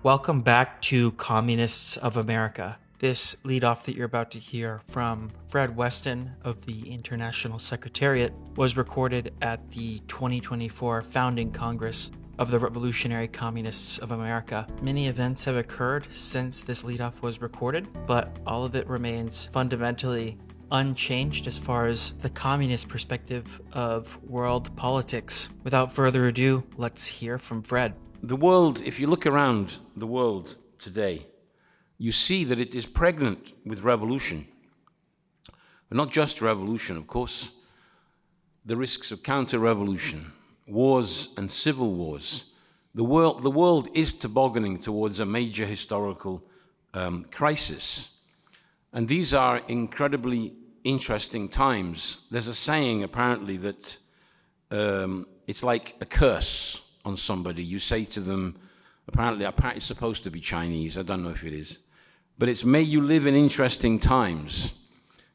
Welcome back to Communists of America. This leadoff that you're about to hear from Fred Weston of the International Secretariat was recorded at the 2024 Founding Congress of the Revolutionary Communists of America. Many events have occurred since this leadoff was recorded, but all of it remains fundamentally unchanged as far as the communist perspective of world politics. Without further ado, let's hear from Fred. The world, if you look around the world today, you see that it is pregnant with revolution. But not just revolution, of course. The risks of counter-revolution, wars and civil wars. The world is tobogganing towards a major historical crisis. And these are incredibly interesting times. There's a saying, apparently, that it's like a curse on somebody. You say to them, apparently it's supposed to be Chinese, I don't know if it is, but it's may you live in interesting times,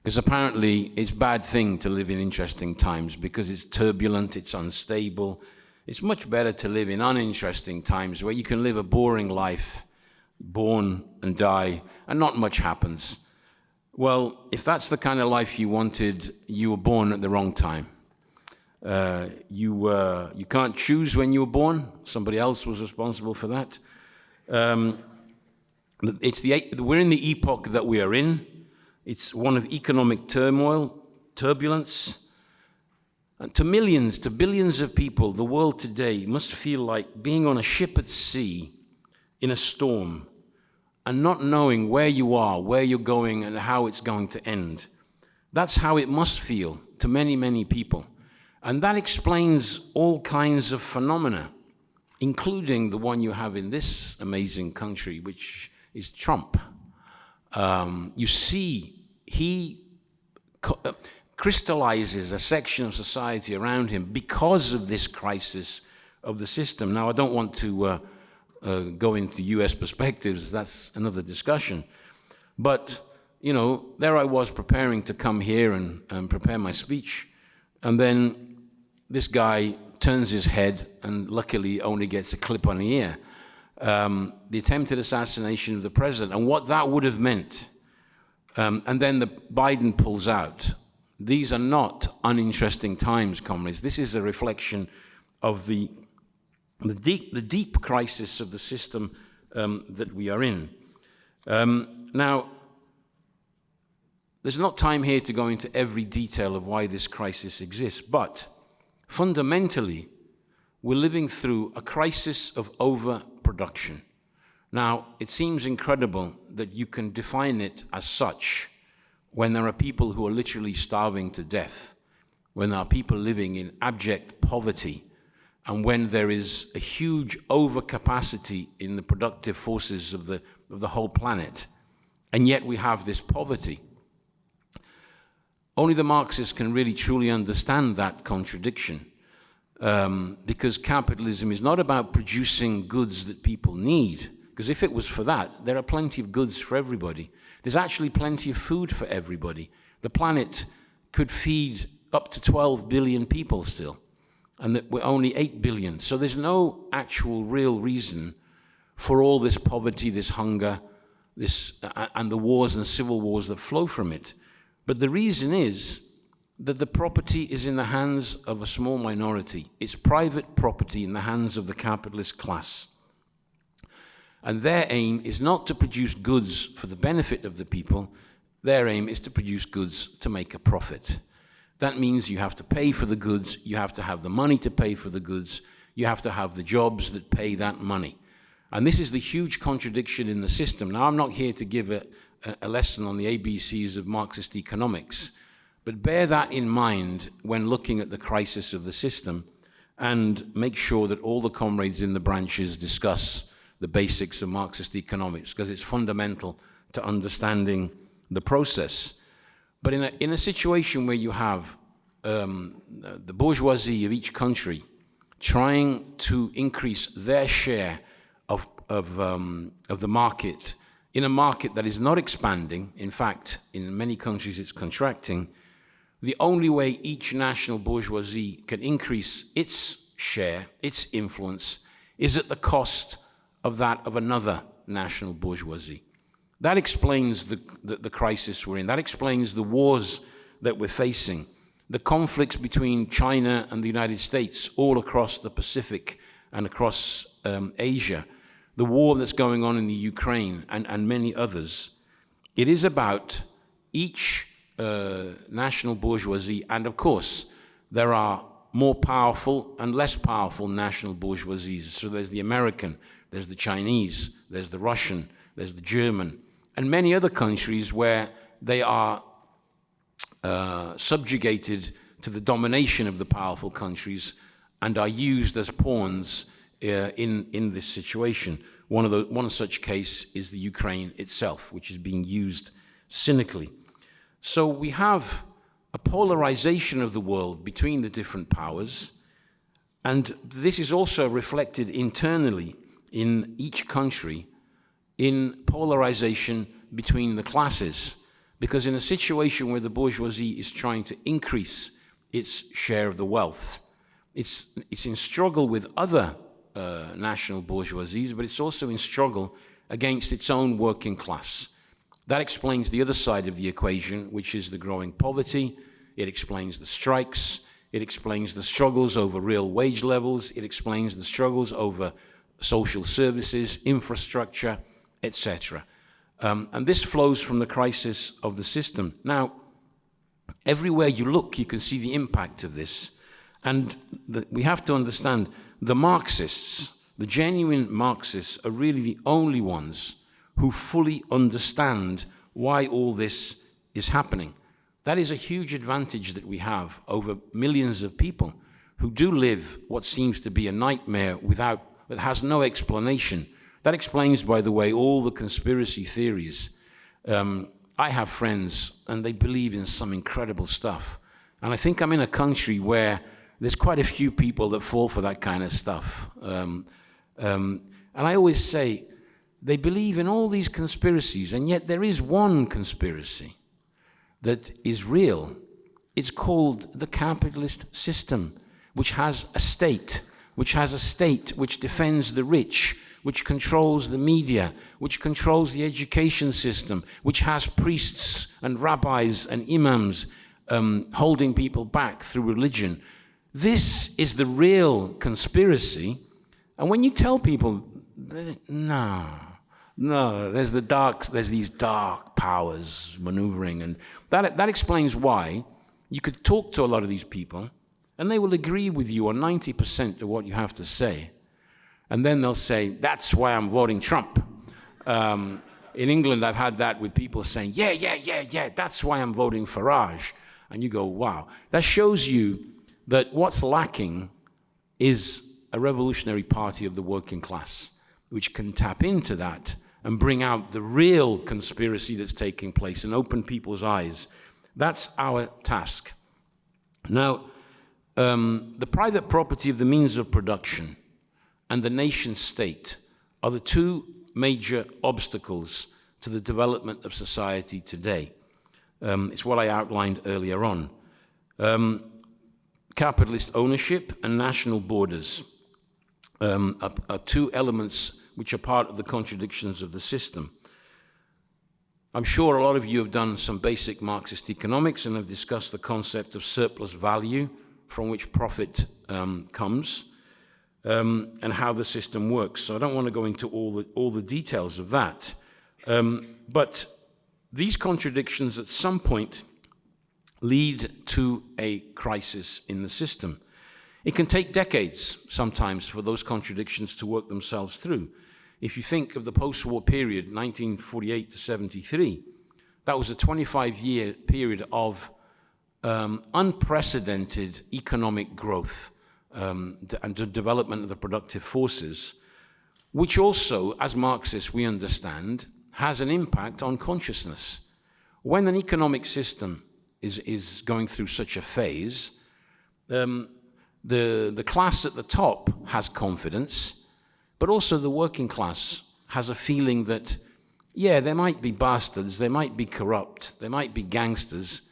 because apparently it's a bad thing to live in interesting times because it's turbulent, it's unstable. It's much better to live in uninteresting times where you can live a boring life, born and die, and not much happens. Well, if that's the kind of life you wanted, you were born at the wrong time. You can't choose when you were born. Somebody else was responsible for that. We're in the epoch that we are in. It's one of economic turmoil, turbulence. And to millions, to billions of people, the world today must feel like being on a ship at sea in a storm and not knowing where you are, where you're going, and how it's going to end. That's how it must feel to many, many people. And that explains all kinds of phenomena, including the one you have in this amazing country, which is Trump. You see, he crystallizes a section of society around him because of this crisis of the system. Now, I don't want to go into US perspectives, that's another discussion. But, you know, there I was preparing to come here and prepare my speech, and then this guy turns his head and luckily only gets a clip on the ear. The attempted assassination of the president and what that would have meant. And then Biden pulls out. These are not uninteresting times, comrades. This is a reflection of the deep crisis of the system that we are in. Now, there's not time here to go into every detail of why this crisis exists, but fundamentally, we're living through a crisis of overproduction. Now, it seems incredible that you can define it as such when there are people who are literally starving to death, when there are people living in abject poverty, and when there is a huge overcapacity in the productive forces of the whole planet, and yet we have this poverty. Only the Marxists can really truly understand that contradiction, because capitalism is not about producing goods that people need, because if it was for that, there are plenty of goods for everybody. There's actually plenty of food for everybody. The planet could feed up to 12 billion people still, and that we're only 8 billion. So there's no actual real reason for all this poverty, this hunger, and the wars and civil wars that flow from it. But the reason is that the property is in the hands of a small minority. It's private property in the hands of the capitalist class. And their aim is not to produce goods for the benefit of the people. Their aim is to produce goods to make a profit. That means you have to pay for the goods, you have to have the money to pay for the goods, you have to have the jobs that pay that money. And this is the huge contradiction in the system. Now, I'm not here to give a lesson on the ABCs of Marxist economics, but bear that in mind when looking at the crisis of the system, and make sure that all the comrades in the branches discuss the basics of Marxist economics, because it's fundamental to understanding the process. But in a situation where you have the bourgeoisie of each country trying to increase their share of the market, in a market that is not expanding, in fact, in many countries it's contracting, the only way each national bourgeoisie can increase its share, its influence, is at the cost of that of another national bourgeoisie. That explains the crisis we're in. That explains the wars that we're facing, the conflicts between China and the United States all across the Pacific and across Asia, the war that's going on in the Ukraine and many others. It is about each national bourgeoisie, and of course, there are more powerful and less powerful national bourgeoisies. So there's the American, there's the Chinese, there's the Russian, there's the German, and many other countries where they are subjugated to the domination of the powerful countries and are used as pawns in this situation. One such case is the Ukraine itself, which is being used cynically. So we have a polarization of the world between the different powers, and this is also reflected internally in each country in polarization between the classes. Because in a situation where the bourgeoisie is trying to increase its share of the wealth, it's in struggle with other national bourgeoisies, but it's also in struggle against its own working class. That explains the other side of the equation, which is the growing poverty. It explains the strikes. It explains the struggles over real wage levels. It explains the struggles over social services, infrastructure, etc. And this flows from the crisis of the system. Now, everywhere you look, you can see the impact of this. And we have to understand the Marxists, the genuine Marxists, are really the only ones who fully understand why all this is happening. That is a huge advantage that we have over millions of people who do live what seems to be a nightmare that has no explanation. That explains, by the way, all the conspiracy theories. I have friends, and they believe in some incredible stuff. And I think I'm in a country where there's quite a few people that fall for that kind of stuff. And I always say, they believe in all these conspiracies, and yet there is one conspiracy that is real. It's called the capitalist system, which has a state which defends the rich, which controls the media, which controls the education system, which has priests and rabbis and imams holding people back through religion. This is the real conspiracy. And when you tell people, no, there's these dark powers maneuvering, and that explains why you could talk to a lot of these people, and they will agree with you on 90% of what you have to say. And then they'll say, that's why I'm voting Trump. In England, I've had that with people saying, yeah, that's why I'm voting Farage. And you go, wow. That shows you that what's lacking is a revolutionary party of the working class, which can tap into that and bring out the real conspiracy that's taking place and open people's eyes. That's our task. Now, the private property of the means of production and the nation state are the two major obstacles to the development of society today. It's what I outlined earlier on. Capitalist ownership and national borders are two elements which are part of the contradictions of the system. I'm sure a lot of you have done some basic Marxist economics and have discussed the concept of surplus value from which profit comes, and how the system works. So I don't want to go into all the details of that. But these contradictions at some point lead to a crisis in the system. It can take decades sometimes for those contradictions to work themselves through. If you think of the post-war period, 1948 to 73, that was a 25-year period of unprecedented economic growth and the development of the productive forces, which also, as Marxists we understand, has an impact on consciousness. When an economic system is going through such a phase, the class at the top has confidence, but also the working class has a feeling that, yeah, there might be bastards, they might be corrupt, they might be gangsters,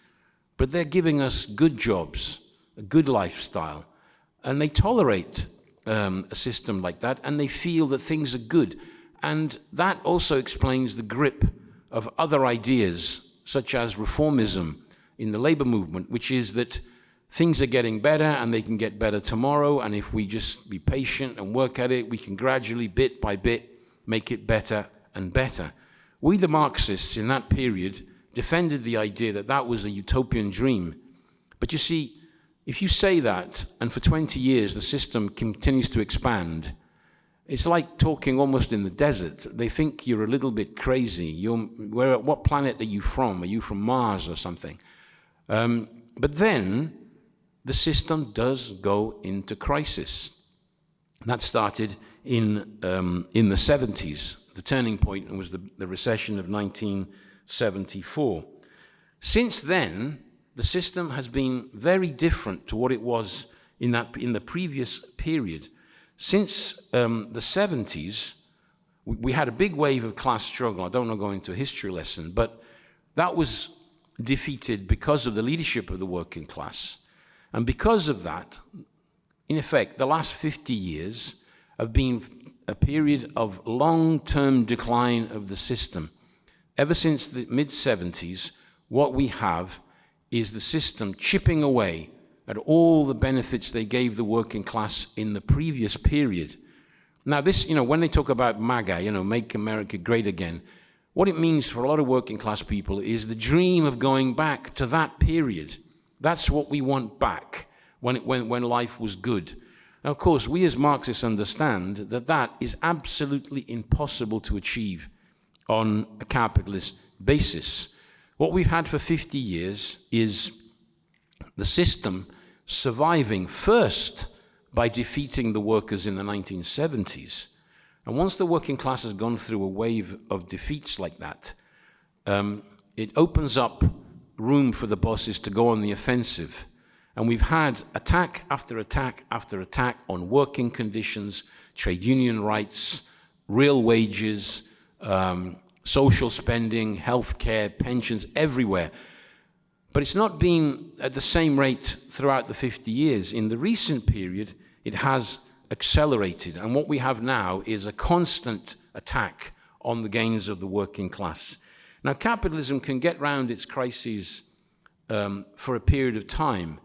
but they're giving us good jobs, a good lifestyle, and they tolerate a system like that, and they feel that things are good. And that also explains the grip of other ideas, such as reformism in the labor movement, which is that things are getting better and they can get better tomorrow, and if we just be patient and work at it, we can gradually, bit by bit, make it better and better. We, the Marxists, in that period, defended the idea that that was a utopian dream. But you see, if you say that, and for 20 years the system continues to expand, it's like talking almost in the desert. They think you're a little bit crazy. What planet are you from? Are you from Mars or something? But then the system does go into crisis. That started in the 70s. The turning point was the recession of 1974. Since then, the system has been very different to what it was in the previous period. Since the 70s, we had a big wave of class struggle. I don't want to go into a history lesson, but that was defeated because of the leadership of the working class. And because of that, in effect, the last 50 years have been a period of long-term decline of the system. Ever since the mid-70s, what we have is the system chipping away at all the benefits they gave the working class in the previous period. Now this, when they talk about MAGA, Make America Great Again, what it means for a lot of working class people is the dream of going back to that period. That's what we want back, when life was good. Now, of course, we as Marxists understand that that is absolutely impossible to achieve on a capitalist basis. What we've had for 50 years is the system surviving first by defeating the workers in the 1970s. And once the working class has gone through a wave of defeats like that, it opens up room for the bosses to go on the offensive. And we've had attack after attack after attack on working conditions, trade union rights, real wages, social spending, healthcare, pensions, everywhere. But it's not been at the same rate throughout the 50 years. In the recent period, it has accelerated. And what we have now is a constant attack on the gains of the working class. Now, capitalism can get round its crises for a period of time.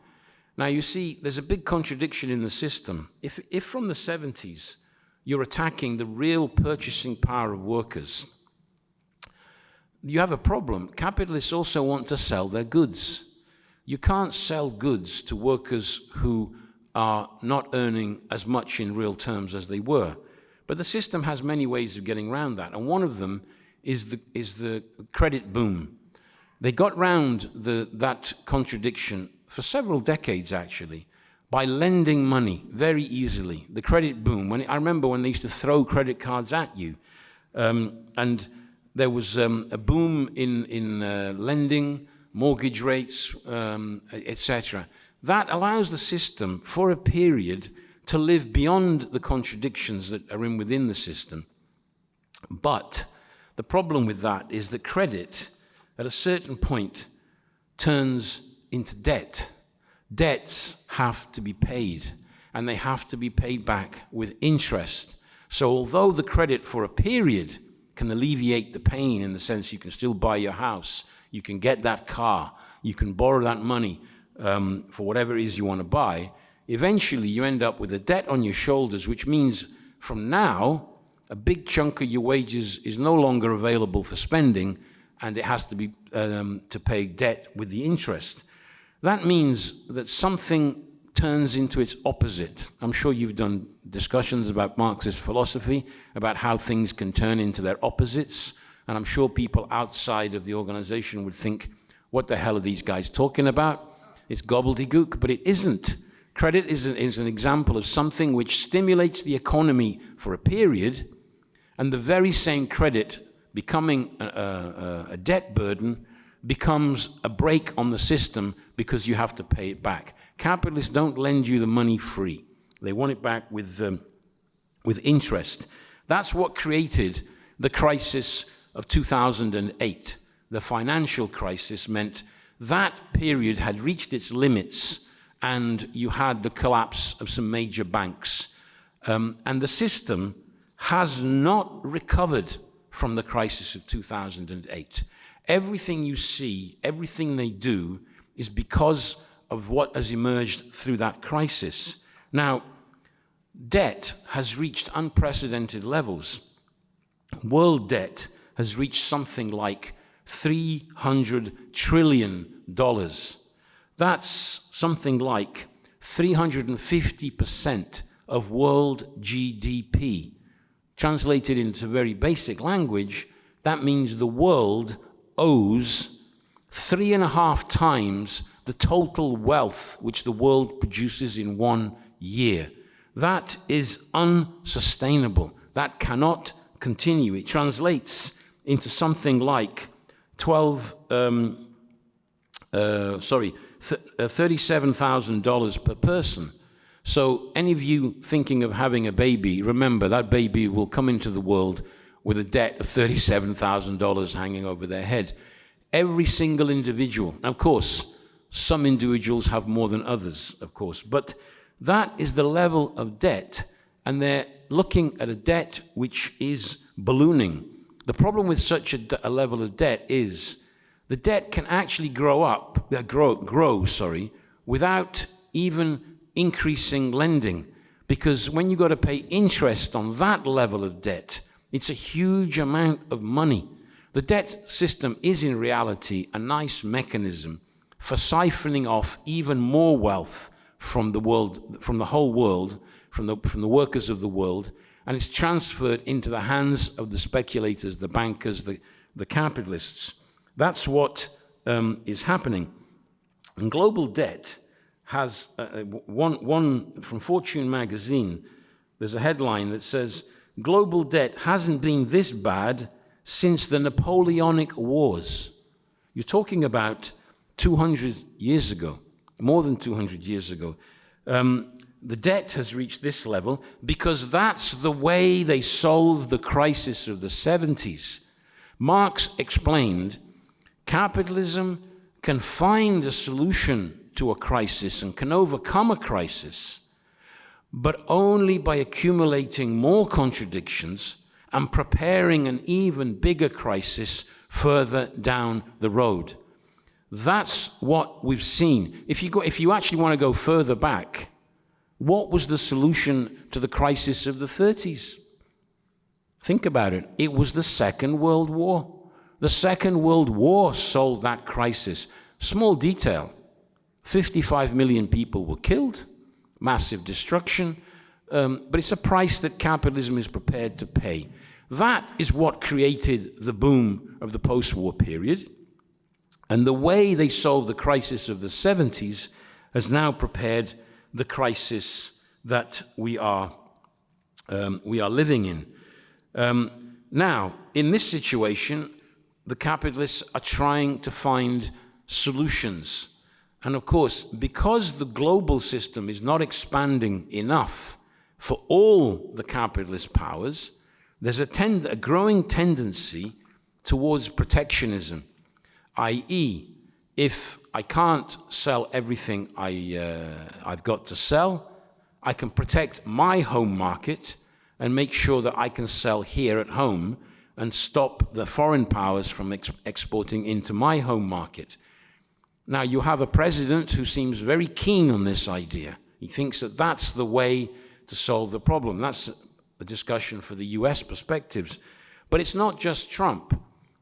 Now, you see, there's a big contradiction in the system. If from the 70s you're attacking the real purchasing power of workers, you have a problem. Capitalists also want to sell their goods. You can't sell goods to workers who are not earning as much in real terms as they were. But the system has many ways of getting around that, and one of them is the credit boom. They got round that contradiction for several decades, actually, by lending money very easily. The credit boom, I remember when they used to throw credit cards at you, and there was a boom in lending, mortgage rates, etc. That allows the system, for a period, to live beyond the contradictions that are within the system. But the problem with that is that credit, at a certain point, turns into debt. Debts have to be paid, and they have to be paid back with interest. So although the credit for a period can alleviate the pain in the sense you can still buy your house, you can get that car, you can borrow that money for whatever it is you want to buy, eventually you end up with a debt on your shoulders, which means from now, a big chunk of your wages is no longer available for spending, and it has to be to pay debt with the interest. That means that something turns into its opposite. I'm sure you've done discussions about Marxist philosophy, about how things can turn into their opposites, and I'm sure people outside of the organization would think, what the hell are these guys talking about? It's gobbledygook, but it isn't. Credit is an example of something which stimulates the economy for a period, and the very same credit becoming a debt burden becomes a brake on the system because you have to pay it back. Capitalists don't lend you the money free. They want it back with interest. That's what created the crisis of 2008. The financial crisis meant that period had reached its limits, and you had the collapse of some major banks. And the system has not recovered from the crisis of 2008. Everything you see, everything they do, is because of what has emerged through that crisis. Now, debt has reached unprecedented levels. World debt has reached something like $300 trillion. That's something like 350% of world GDP. Translated into very basic language, that means the world owes 3.5 times the total wealth which the world produces in 1 year. That is unsustainable. That cannot continue. It translates into something like $37,000 per person. So any of you thinking of having a baby, remember that baby will come into the world with a debt of $37,000 hanging over their head. Every single individual. Now, of course, some individuals have more than others, of course, but that is the level of debt, and they're looking at a debt which is ballooning. The problem with such a level of debt is the debt can actually grow, without even increasing lending, because when you've got to pay interest on that level of debt, it's a huge amount of money. The debt system is in reality a nice mechanism for siphoning off even more wealth from the world, from the whole world, from the workers of the world, and it's transferred into the hands of the speculators, the bankers, the capitalists. That's what is happening. And global debt has one from Fortune magazine. There's a headline that says, "Global debt hasn't been this bad since the Napoleonic Wars." You're talking about 200 years ago, more than 200 years ago. The debt has reached this level because that's the way they solved the crisis of the 70s. Marx explained, capitalism can find a solution to a crisis and can overcome a crisis, but only by accumulating more contradictions and preparing an even bigger crisis further down the road. That's what we've seen. If you actually want to go further back, what was the solution to the crisis of the 30s? Think about it. It was the Second World War. The Second World War solved that crisis. Small detail. 55 million people were killed. Massive destruction. But it's a price that capitalism is prepared to pay. That is what created the boom of the post-war period. And the way they solved the crisis of the 70s has now prepared the crisis that we are living in. Now, in this situation, the capitalists are trying to find solutions. And of course, because the global system is not expanding enough for all the capitalist powers, there's a growing tendency towards protectionism, i.e., if I can't sell everything I've got to sell, I can protect my home market and make sure that I can sell here at home and stop the foreign powers from exporting into my home market. Now, you have a president who seems very keen on this idea. He thinks that that's the way to solve the problem. That's a discussion for the US perspectives. But it's not just Trump.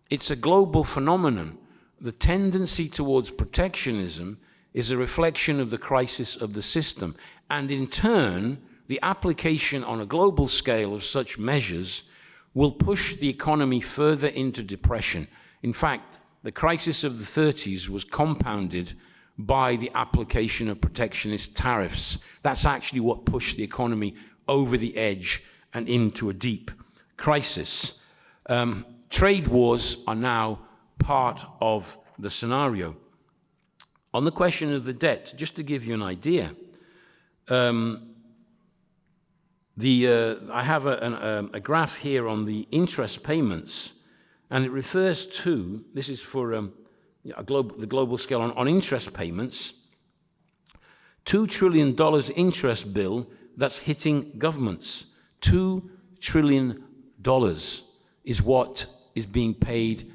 It's a global phenomenon. The tendency towards protectionism is a reflection of the crisis of the system. And in turn, the application on a global scale of such measures will push the economy further into depression. In fact, the crisis of the 30s was compounded by the application of protectionist tariffs. That's actually what pushed the economy over the edge and into a deep crisis. Trade wars are now part of the scenario. On the question of the debt, just to give you an idea, I have a graph here on the interest payments, and it refers to, this is for the global scale on interest payments, $2 trillion interest bill that's hitting governments. $2 trillion is what is being paid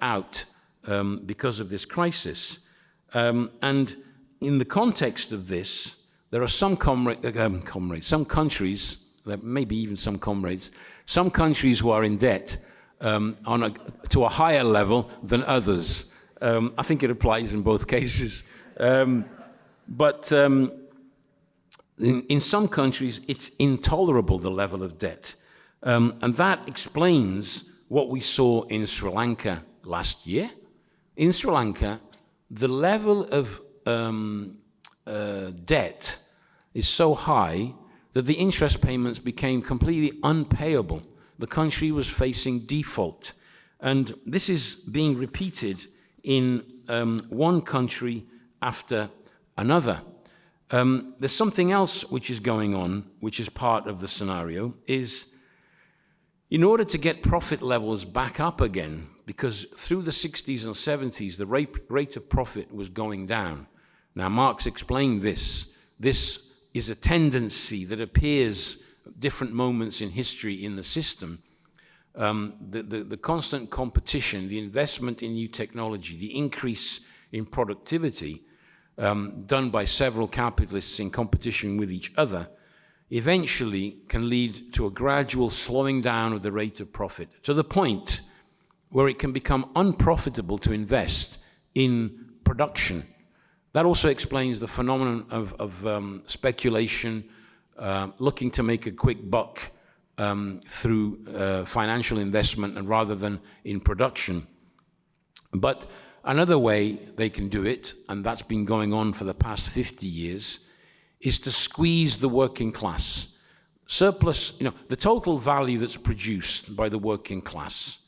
out because of this crisis. And in the context of this, there are some some countries, maybe even some comrades, some countries who are in debt to a higher level than others. I think it applies in both cases. But in some countries, it's intolerable, the level of debt. And that explains what we saw in Sri Lanka last year. In Sri Lanka, the level of debt is so high that the interest payments became completely unpayable. The country was facing default. And this is being repeated in one country after another. There's something else which is going on, which is part of the scenario, is in order to get profit levels back up again, because through the 60s and 70s, the rate of profit was going down. Now, Marx explained this. This is a tendency that appears at different moments in history in the system. The constant competition, the investment in new technology, the increase in productivity done by several capitalists in competition with each other, eventually can lead to a gradual slowing down of the rate of profit, to the point where it can become unprofitable to invest in production. That also explains the phenomenon of speculation, looking to make a quick buck through financial investment and rather than in production. But another way they can do it, and that's been going on for the past 50 years, is to squeeze the working class. Surplus, the total value that's produced by the working class,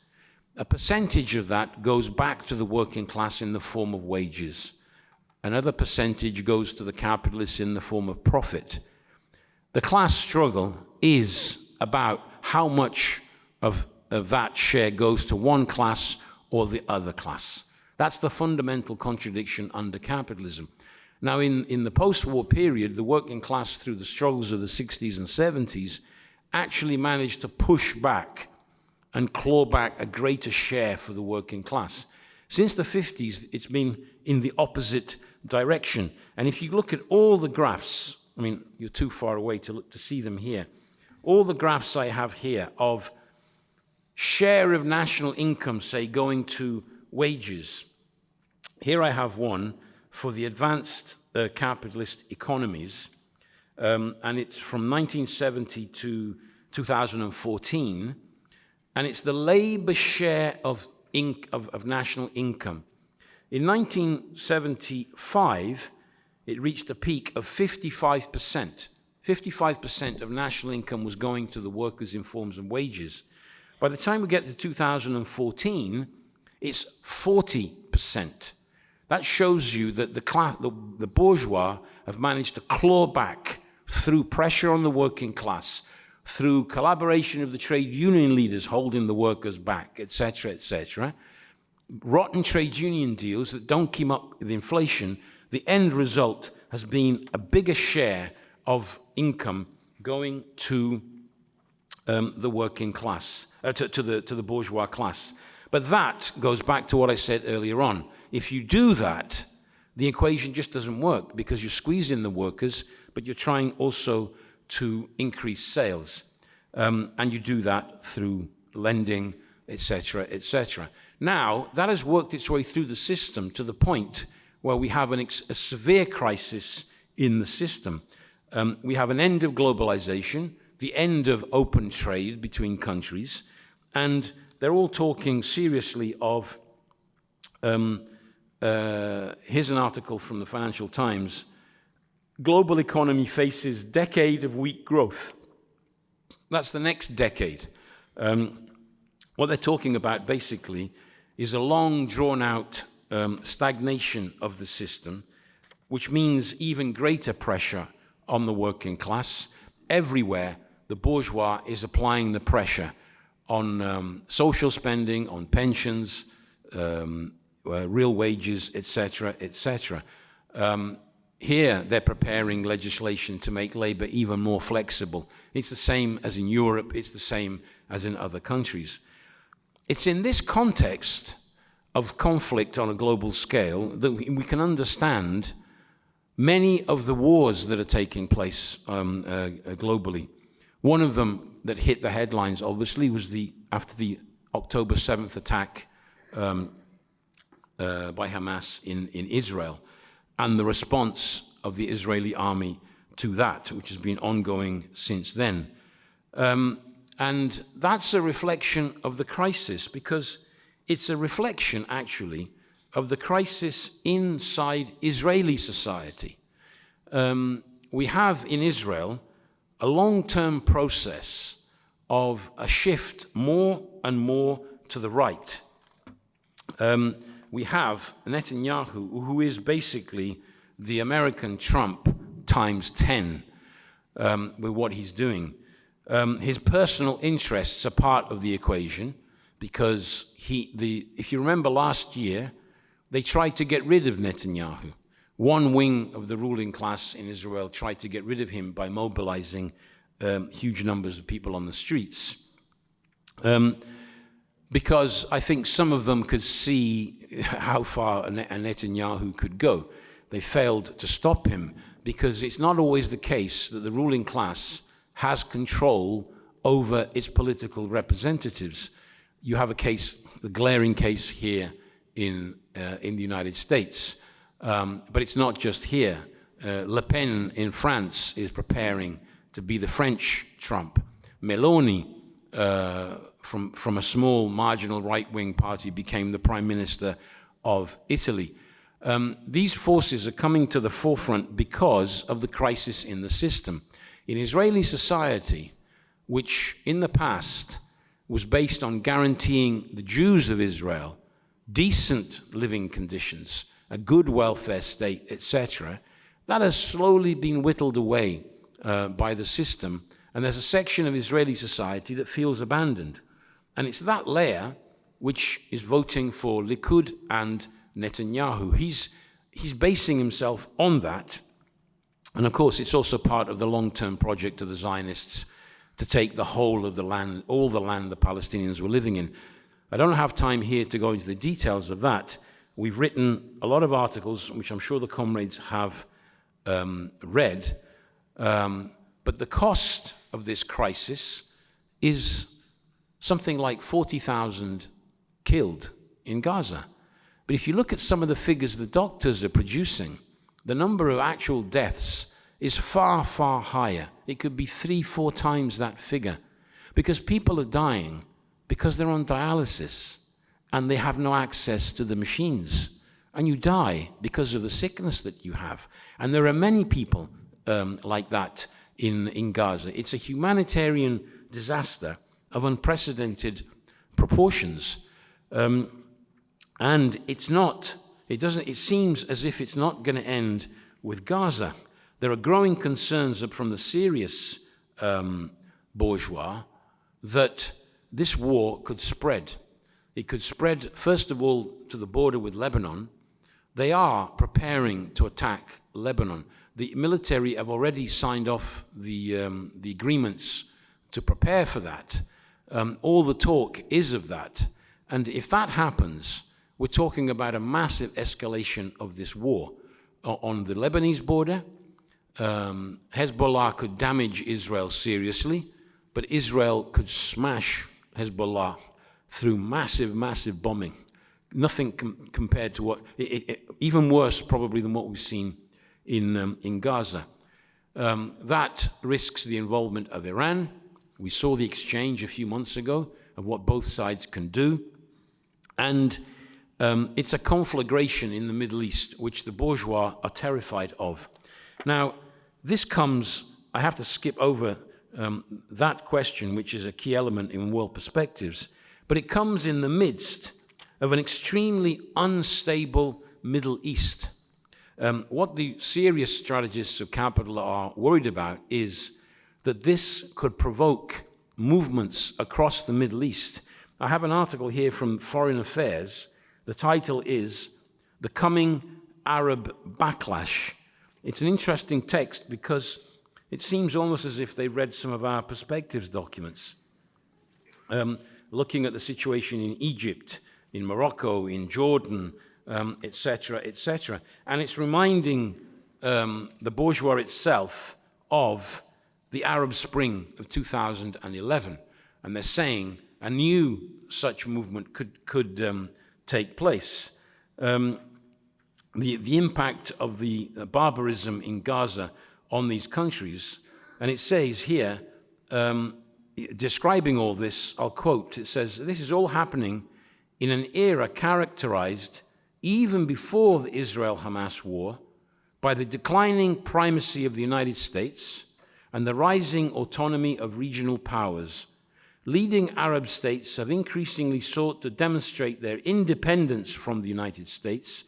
a percentage of that goes back to the working class in the form of wages. Another percentage goes to the capitalists in the form of profit. The class struggle is about how much of that share goes to one class or the other class. That's the fundamental contradiction under capitalism. Now, in the post-war period, the working class, through the struggles of the 60s and 70s, actually managed to push back and claw back a greater share for the working class. Since the 50s, it's been in the opposite direction. And if you look at all the graphs, I mean, you're too far away to see them here. All the graphs I have here of share of national income, say, going to wages. Here I have one for the advanced capitalist economies, and it's from 1970 to 2014, and it's the labor share of national income. In 1975, it reached a peak of 55%. 55% of national income was going to the workers in forms of wages. By the time we get to 2014, it's 40%. That shows you that the bourgeois have managed to claw back through pressure on the working class, through collaboration of the trade union leaders holding the workers back, etc., etc. Rotten trade union deals that don't keep up with inflation. The end result has been a bigger share of income going to the working class, to the bourgeois class. But that goes back to what I said earlier on. If you do that, the equation just doesn't work because you're squeezing the workers, but you're trying also to increase sales. And you do that through lending, etc., etc. Now, that has worked its way through the system to the point where we have a severe crisis in the system. We have an end of globalization, the end of open trade between countries, and they're all talking seriously of, here's an article from the Financial Times, global economy faces decade of weak growth. That's the next decade. What they're talking about basically is a long drawn-out stagnation of the system, which means even greater pressure on the working class. Everywhere, the bourgeois is applying the pressure on social spending, on pensions, real wages, etc., etc. Here, they're preparing legislation to make labor even more flexible. It's the same as in Europe. It's the same as in other countries. It's in this context of conflict on a global scale that we can understand many of the wars that are taking place globally. One of them that hit the headlines, obviously, was after the October 7th attack by Hamas in Israel, and the response of the Israeli army to that, which has been ongoing since then. And that's a reflection of the crisis, because it's a reflection, actually, of the crisis inside Israeli society. We have in Israel a long-term process of a shift more and more to the right. We have Netanyahu, who is basically the American Trump times 10 with what he's doing. His personal interests are part of the equation, because if you remember last year, they tried to get rid of Netanyahu. One wing of the ruling class in Israel tried to get rid of him by mobilizing huge numbers of people on the streets. Because I think some of them could see how far a Netanyahu could go. They failed to stop him, because it's not always the case that the ruling class has control over its political representatives. You have a case, the glaring case here in the United States. But it's not just here. Le Pen in France is preparing to be the French Trump. Meloni, from a small marginal right-wing party, became the Prime Minister of Italy. These forces are coming to the forefront because of the crisis in the system. In Israeli society, which in the past was based on guaranteeing the Jews of Israel decent living conditions, a good welfare state, etc., that has slowly been whittled away by the system, and there's a section of Israeli society that feels abandoned. And it's that layer which is voting for Likud and Netanyahu. He's basing himself on that, and of course it's also part of the long-term project of the Zionists to take the whole of the land, all the land the Palestinians were living in. I don't have time here to go into the details of that. We've written a lot of articles, which I'm sure the comrades have read, but the cost of this crisis is something like 40,000 killed in Gaza. But if you look at some of the figures the doctors are producing, the number of actual deaths is far, far higher. It could be 3-4 times that figure, because people are dying because they're on dialysis and they have no access to the machines. And you die because of the sickness that you have. And there are many people like that in Gaza. It's a humanitarian disaster of unprecedented proportions. And it seems as if it's not going to end with Gaza. There are growing concerns from the serious bourgeois that this war could spread. It could spread, first of all, to the border with Lebanon. They are preparing to attack Lebanon. The military have already signed off the agreements to prepare for that. All the talk is of that. And if that happens, we're talking about a massive escalation of this war. On the Lebanese border, Hezbollah could damage Israel seriously, but Israel could smash Hezbollah through massive, massive bombing. Nothing compared to what, even worse probably than what we've seen in Gaza. That risks the involvement of Iran. We saw the exchange a few months ago of what both sides can do. And it's a conflagration in the Middle East, which the bourgeois are terrified of. Now, this comes, I have to skip over that question, which is a key element in world perspectives, but it comes in the midst of an extremely unstable Middle East. What the serious strategists of capital are worried about is that this could provoke movements across the Middle East. I have an article here from Foreign Affairs. The title is "The Coming Arab Backlash." it's an interesting text because it seems almost as if they read some of our perspectives documents. Looking at the situation in Egypt, in Morocco, in Jordan, etc., etc. And it's reminding the bourgeois itself of the Arab Spring of 2011. And they're saying a new such movement could take place. The impact of the barbarism in Gaza on these countries, and it says here, describing all this, I'll quote, it says, "This is all happening in an era characterized, even before the Israel-Hamas war, by the declining primacy of the United States and the rising autonomy of regional powers. Leading Arab states have increasingly sought to demonstrate their independence from the United States,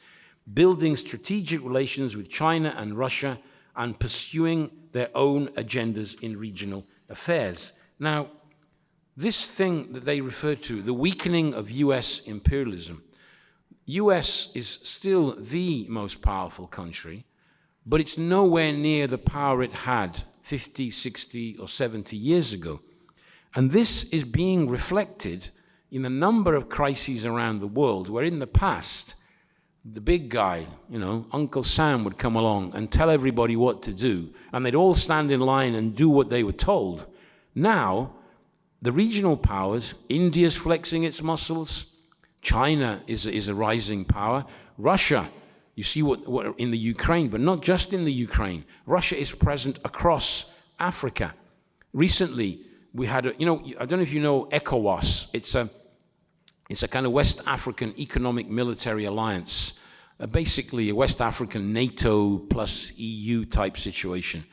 building strategic relations with China and Russia, and pursuing their own agendas in regional affairs." Now, this thing that they refer to, the weakening of US imperialism, US is still the most powerful country, but it's nowhere near the power it had 50, 60, or 70 years ago. And this is being reflected in a number of crises around the world, where in the past, the big guy, Uncle Sam would come along and tell everybody what to do, and they'd all stand in line and do what they were told. Now, the regional powers, India's flexing its muscles, China is a rising power, Russia, you see what in the Ukraine, but not just in the Ukraine. Russia is present across Africa. Recently, we had, I don't know if you know ECOWAS. It's a kind of West African economic military alliance, basically a West African NATO plus EU type situation.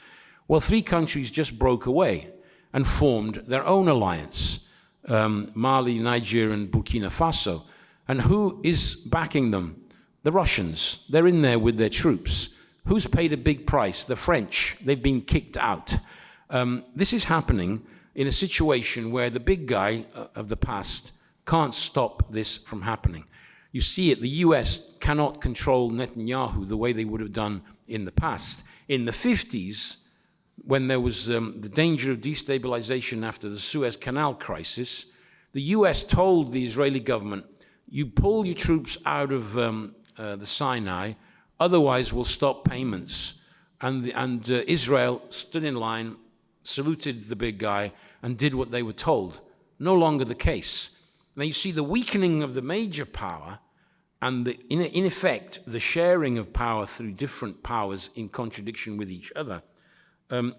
Well, 3 countries just broke away and formed their own alliance, Mali, Niger, and Burkina Faso. And who is backing them? The Russians. They're in there with their troops. Who's paid a big price? The French. They've been kicked out. This is happening in a situation where the big guy of the past can't stop this from happening. You see it, the US cannot control Netanyahu the way they would have done in the past. In the 50s, when there was the danger of destabilization after the Suez Canal crisis, the US told the Israeli government, you pull your troops out of the Sinai, otherwise we'll stop payments. And Israel stood in line, saluted the big guy, and did what they were told. No longer the case. Now you see the weakening of the major power and in effect the sharing of power through different powers in contradiction with each other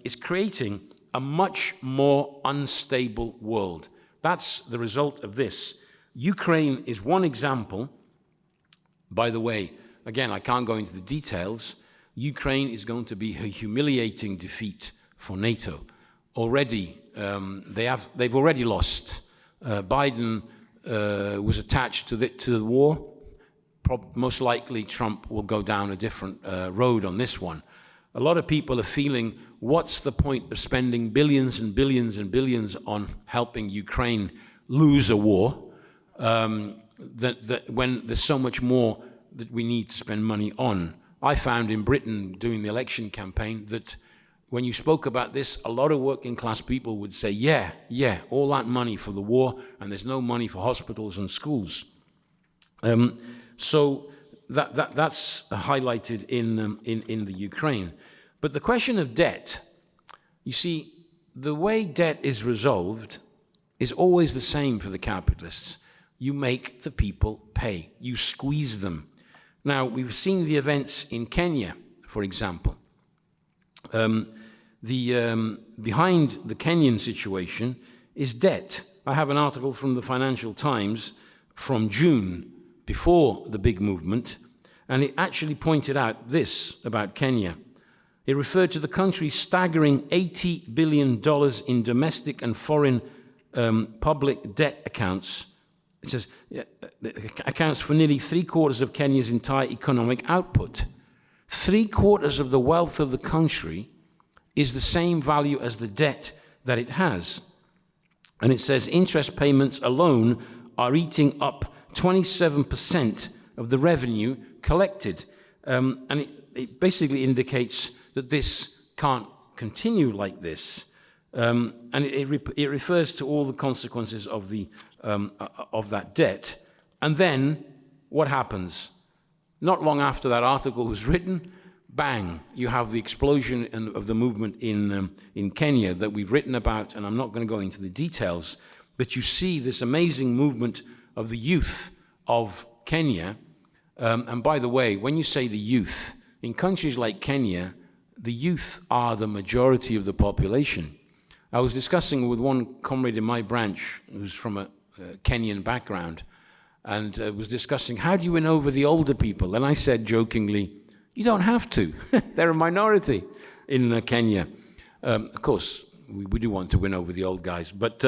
is creating a much more unstable world. That's the result of this. Ukraine is one example. By the way, again, I can't go into the details. Ukraine is going to be a humiliating defeat for NATO. Already, they've already lost. Biden was attached to the war. Most likely, Trump will go down a different road on this one. A lot of people are feeling, what's the point of spending billions and billions and billions on helping Ukraine lose a war, when there's so much more that we need to spend money on? I found in Britain, doing the election campaign, that when you spoke about this, a lot of working class people would say, yeah, all that money for the war, and there's no money for hospitals and schools. So that's highlighted in the Ukraine. But the question of debt, you see, the way debt is resolved is always the same for the capitalists. You make the people pay. You squeeze them. Now, we've seen the events in Kenya, for example. Behind the Kenyan situation is debt. I have an article from the Financial Times from June, before the big movement, and it actually pointed out this about Kenya. It referred to the country's staggering $80 billion in domestic and foreign public debt accounts. It says, accounts for nearly 3/4 of Kenya's entire economic output. 3/4 of the wealth of the country is the same value as the debt that it has. And it says interest payments alone are eating up 27% of the revenue collected. And it basically indicates that this can't continue like this. And it refers to all the consequences of that debt. And then what happens? Not long after that article was written, bang, you have the explosion of the movement in Kenya that we've written about, and I'm not going to go into the details, but you see this amazing movement of the youth of Kenya. And by the way, when you say the youth, in countries like Kenya, the youth are the majority of the population. I was discussing with one comrade in my branch who's from a Kenyan background, and was discussing, how do you win over the older people? And I said jokingly, you don't have to. They're a minority in Kenya. Of course, we do want to win over the old guys, but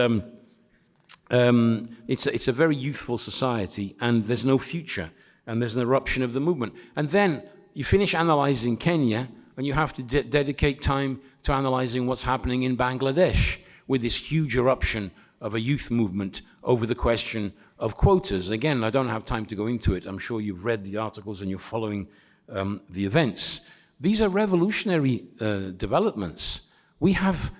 it's a very youthful society, and there's no future, and there's an eruption of the movement. And then you finish analyzing Kenya, and you have to dedicate time to analyzing what's happening in Bangladesh with this huge eruption of a youth movement over the question of quotas. Again, I don't have time to go into it. I'm sure you've read the articles and you're following the events. These are revolutionary developments. We have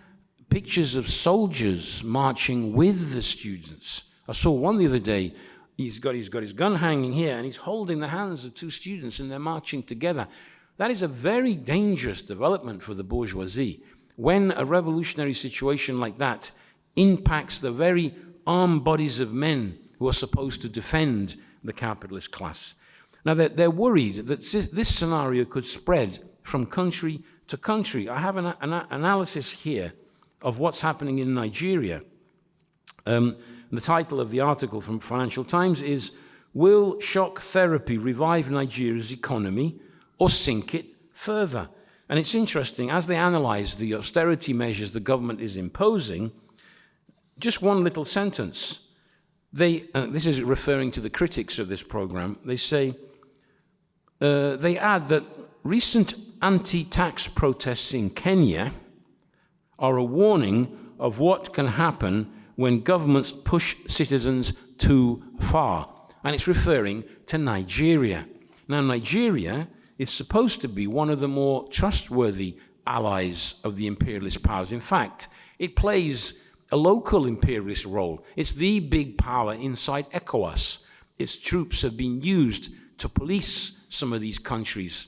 pictures of soldiers marching with the students. I saw one the other day. He's got his gun hanging here, and he's holding the hands of two students, and they're marching together. That is a very dangerous development for the bourgeoisie. When a revolutionary situation like that impacts the very armed bodies of men who are supposed to defend the capitalist class. Now, they're worried that this scenario could spread from country to country. I have an analysis here of what's happening in Nigeria. The title of the article from Financial Times is, "Will Shock Therapy Revive Nigeria's Economy or Sink It Further?" And it's interesting, as they analyze the austerity measures the government is imposing, just one little sentence. This is referring to the critics of this program. They say, they add that recent anti-tax protests in Kenya are a warning of what can happen when governments push citizens too far. And it's referring to Nigeria. Now, Nigeria is supposed to be one of the more trustworthy allies of the imperialist powers. In fact, it plays a local imperialist role. It's the big power inside ECOWAS. Its troops have been used to police some of these countries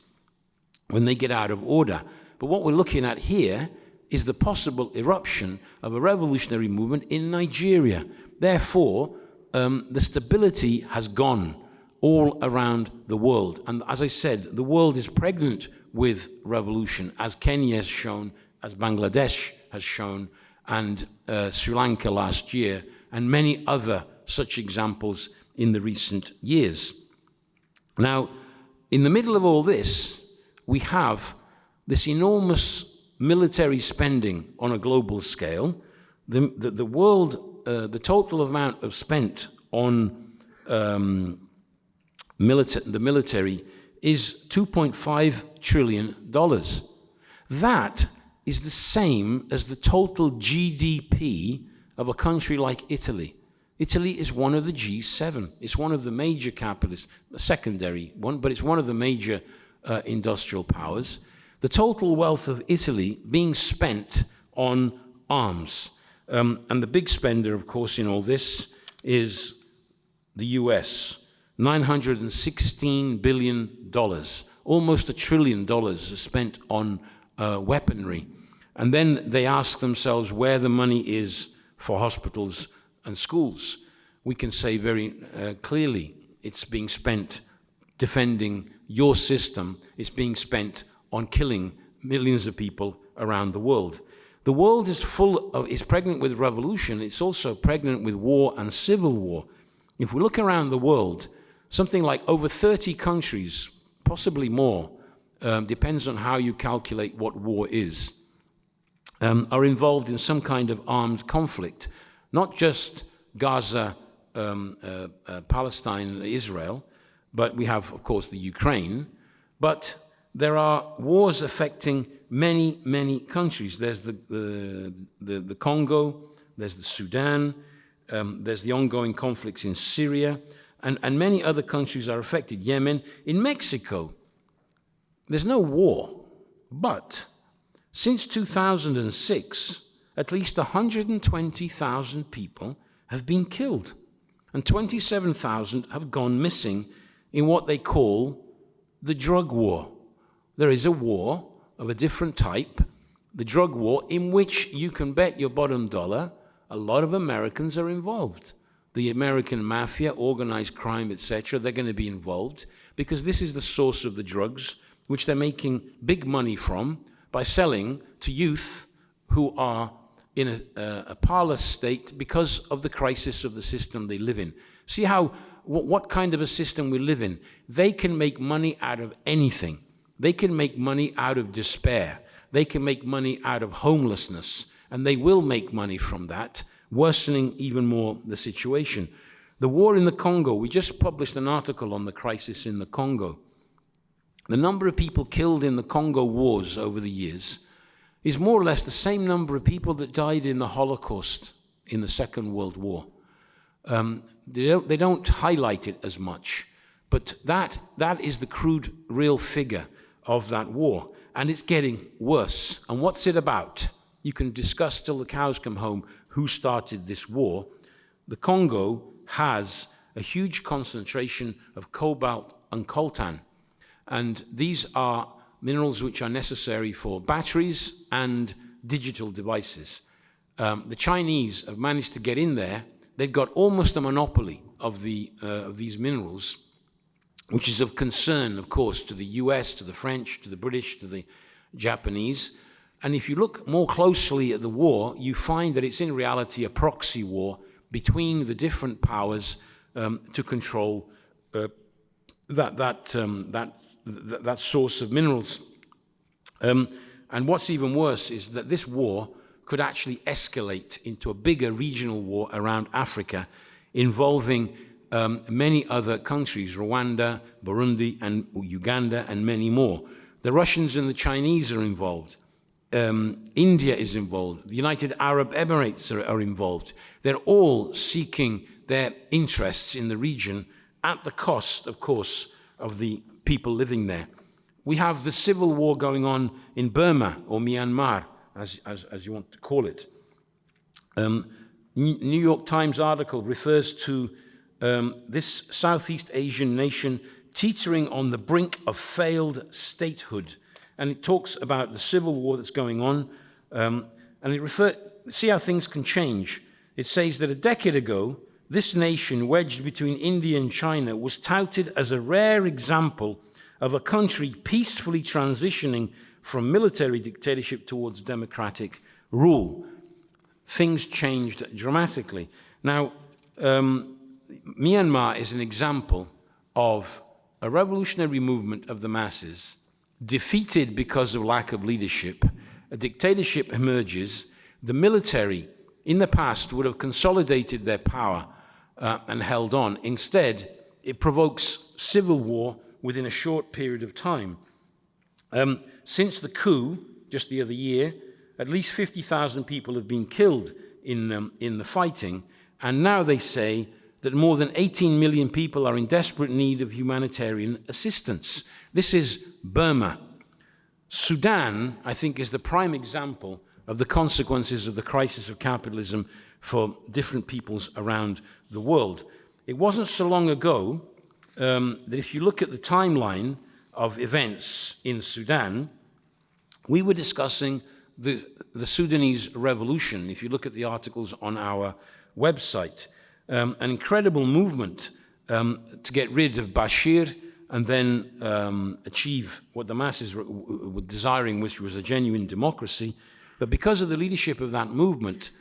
when they get out of order. But what we're looking at here is the possible eruption of a revolutionary movement in Nigeria. Therefore, the stability has gone all around the world. And as I said, the world is pregnant with revolution, as Kenya has shown, as Bangladesh has shown, and Sri Lanka last year, and many other such examples in the recent years. Now, in the middle of all this, we have this enormous military spending on a global scale. The world, the total amount of spent on the military is $2.5 trillion. That is the same as the total GDP of a country like Italy. Italy is one of the G7. It's one of the major capitalists, a secondary one, but it's one of the major industrial powers. The total wealth of Italy being spent on arms. And the big spender, of course, in all this is the US. $916 billion, almost $1 trillion is spent on weaponry. And then they ask themselves where the money is for hospitals and schools. We can say very clearly it's being spent defending your system. It's being spent on killing millions of people around the world. The world is is pregnant with revolution. It's also pregnant with war and civil war. If we look around the world, something like over 30 countries, possibly more, depends on how you calculate what war is, are involved in some kind of armed conflict. Not just Gaza, Palestine, Israel, but we have, of course, the Ukraine. But there are wars affecting many, many countries. There's the Congo, there's the Sudan, there's the ongoing conflicts in Syria, and many other countries are affected. Yemen. In Mexico, there's no war. But since 2006, at least 120,000 people have been killed, and 27,000 have gone missing in what they call the drug war. There is a war of a different type, the drug war, in which you can bet your bottom dollar a lot of Americans are involved. The American mafia, organized crime, etc., they're going to be involved because this is the source of the drugs which they're making big money from by selling to youth who are in a parlous state because of the crisis of the system they live in. See how, what kind of a system we live in. They can make money out of anything. They can make money out of despair. They can make money out of homelessness, and they will make money from that, worsening even more the situation. The war in the Congo, we just published an article on the crisis in the Congo. The number of people killed in the Congo wars over the years is more or less the same number of people that died in the Holocaust in the Second World War. They don't highlight it as much, but that is the crude, real figure of that war, and it's getting worse. And what's it about? You can discuss till the cows come home who started this war. The Congo has a huge concentration of cobalt and coltan, and these are minerals which are necessary for batteries and digital devices. The Chinese have managed to get in there. They've got almost a monopoly of these minerals, which is of concern, of course, to the US, to the French, to the British, to the Japanese. And if you look more closely at the war, you find that it's in reality a proxy war between the different powers to control that source of minerals. And what's even worse is that this war could actually escalate into a bigger regional war around Africa involving many other countries, Rwanda, Burundi, and Uganda, and many more. The Russians and the Chinese are involved. India is involved. The United Arab Emirates are involved. They're all seeking their interests in the region at the cost, of course, of the people living there. We have the civil war going on in Burma, or Myanmar, as you want to call it. New York Times article refers to this Southeast Asian nation teetering on the brink of failed statehood. And it talks about the civil war that's going on, and see how things can change. It says that a decade ago, this nation, wedged between India and China, was touted as a rare example of a country peacefully transitioning from military dictatorship towards democratic rule. Things changed dramatically. Now, Myanmar is an example of a revolutionary movement of the masses, defeated because of lack of leadership. A dictatorship emerges. The military, in the past, would have consolidated their power and held on. Instead, it provokes civil war within a short period of time. Since the coup, just the other year, at least 50,000 people have been killed in the fighting, and now they say that more than 18 million people are in desperate need of humanitarian assistance. This is Burma. Sudan, I think, is the prime example of the consequences of the crisis of capitalism for different peoples around the world. It wasn't so long ago that if you look at the timeline of events in Sudan, we were discussing the Sudanese revolution. If you look at the articles on our website, an incredible movement to get rid of Bashir and then achieve what the masses were desiring, which was a genuine democracy. But because of the leadership of that movement,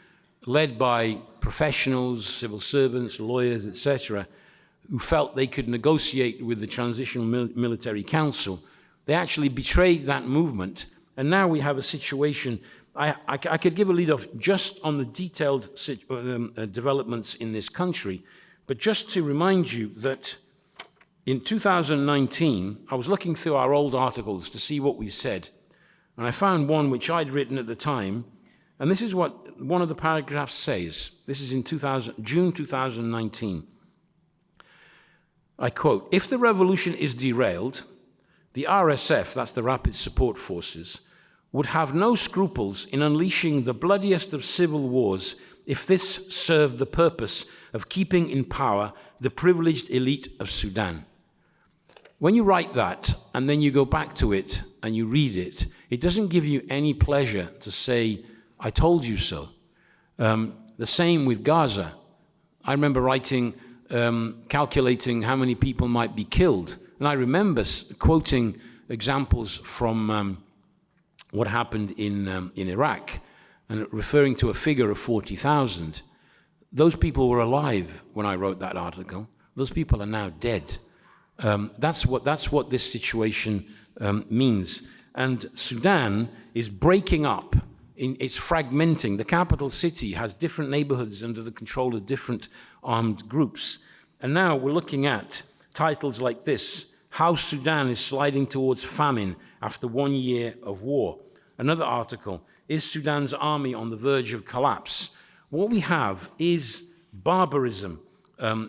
led by professionals, civil servants, lawyers, etc., who felt they could negotiate with the Transitional Military Council, they actually betrayed that movement. And now we have a situation. I could give a lead off just on the detailed developments in this country, but just to remind you that in 2019, I was looking through our old articles to see what we said, and I found one which I'd written at the time, and this is what one of the paragraphs says. This is in June 2019. I quote, "If the revolution is derailed, the RSF, that's the Rapid Support Forces, would have no scruples in unleashing the bloodiest of civil wars if this served the purpose of keeping in power the privileged elite of Sudan. When you write that, and then you go back to it and you read it, it doesn't give you any pleasure to say, I told you so. The same with Gaza. I remember writing, calculating how many people might be killed. And I remember quoting examples from what happened in Iraq, and referring to a figure of 40,000. Those people were alive when I wrote that article. Those people are now dead. That's what this situation means. And Sudan is breaking up. It's fragmenting. The capital city has different neighborhoods under the control of different armed groups. And now we're looking at titles like this: How Sudan is Sliding Towards Famine After 1 Year of War. Another article: Is Sudan's army on the verge of collapse? What we have is barbarism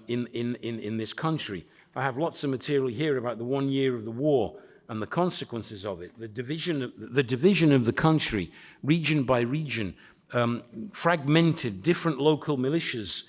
in this country. I have lots of material here about the 1 year of the war and the consequences of it, the division of the country, region by region, fragmented, different local militias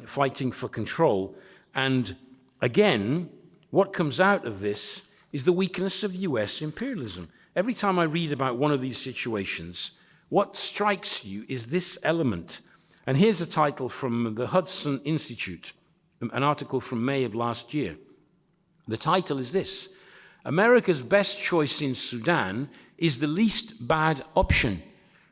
fighting for control. And again, what comes out of this is the weakness of US imperialism. Every time I read about one of these situations, what strikes you is this element. And here's a title from the Hudson Institute, an article from May of last year. The title is this: America's best choice in Sudan is the least bad option.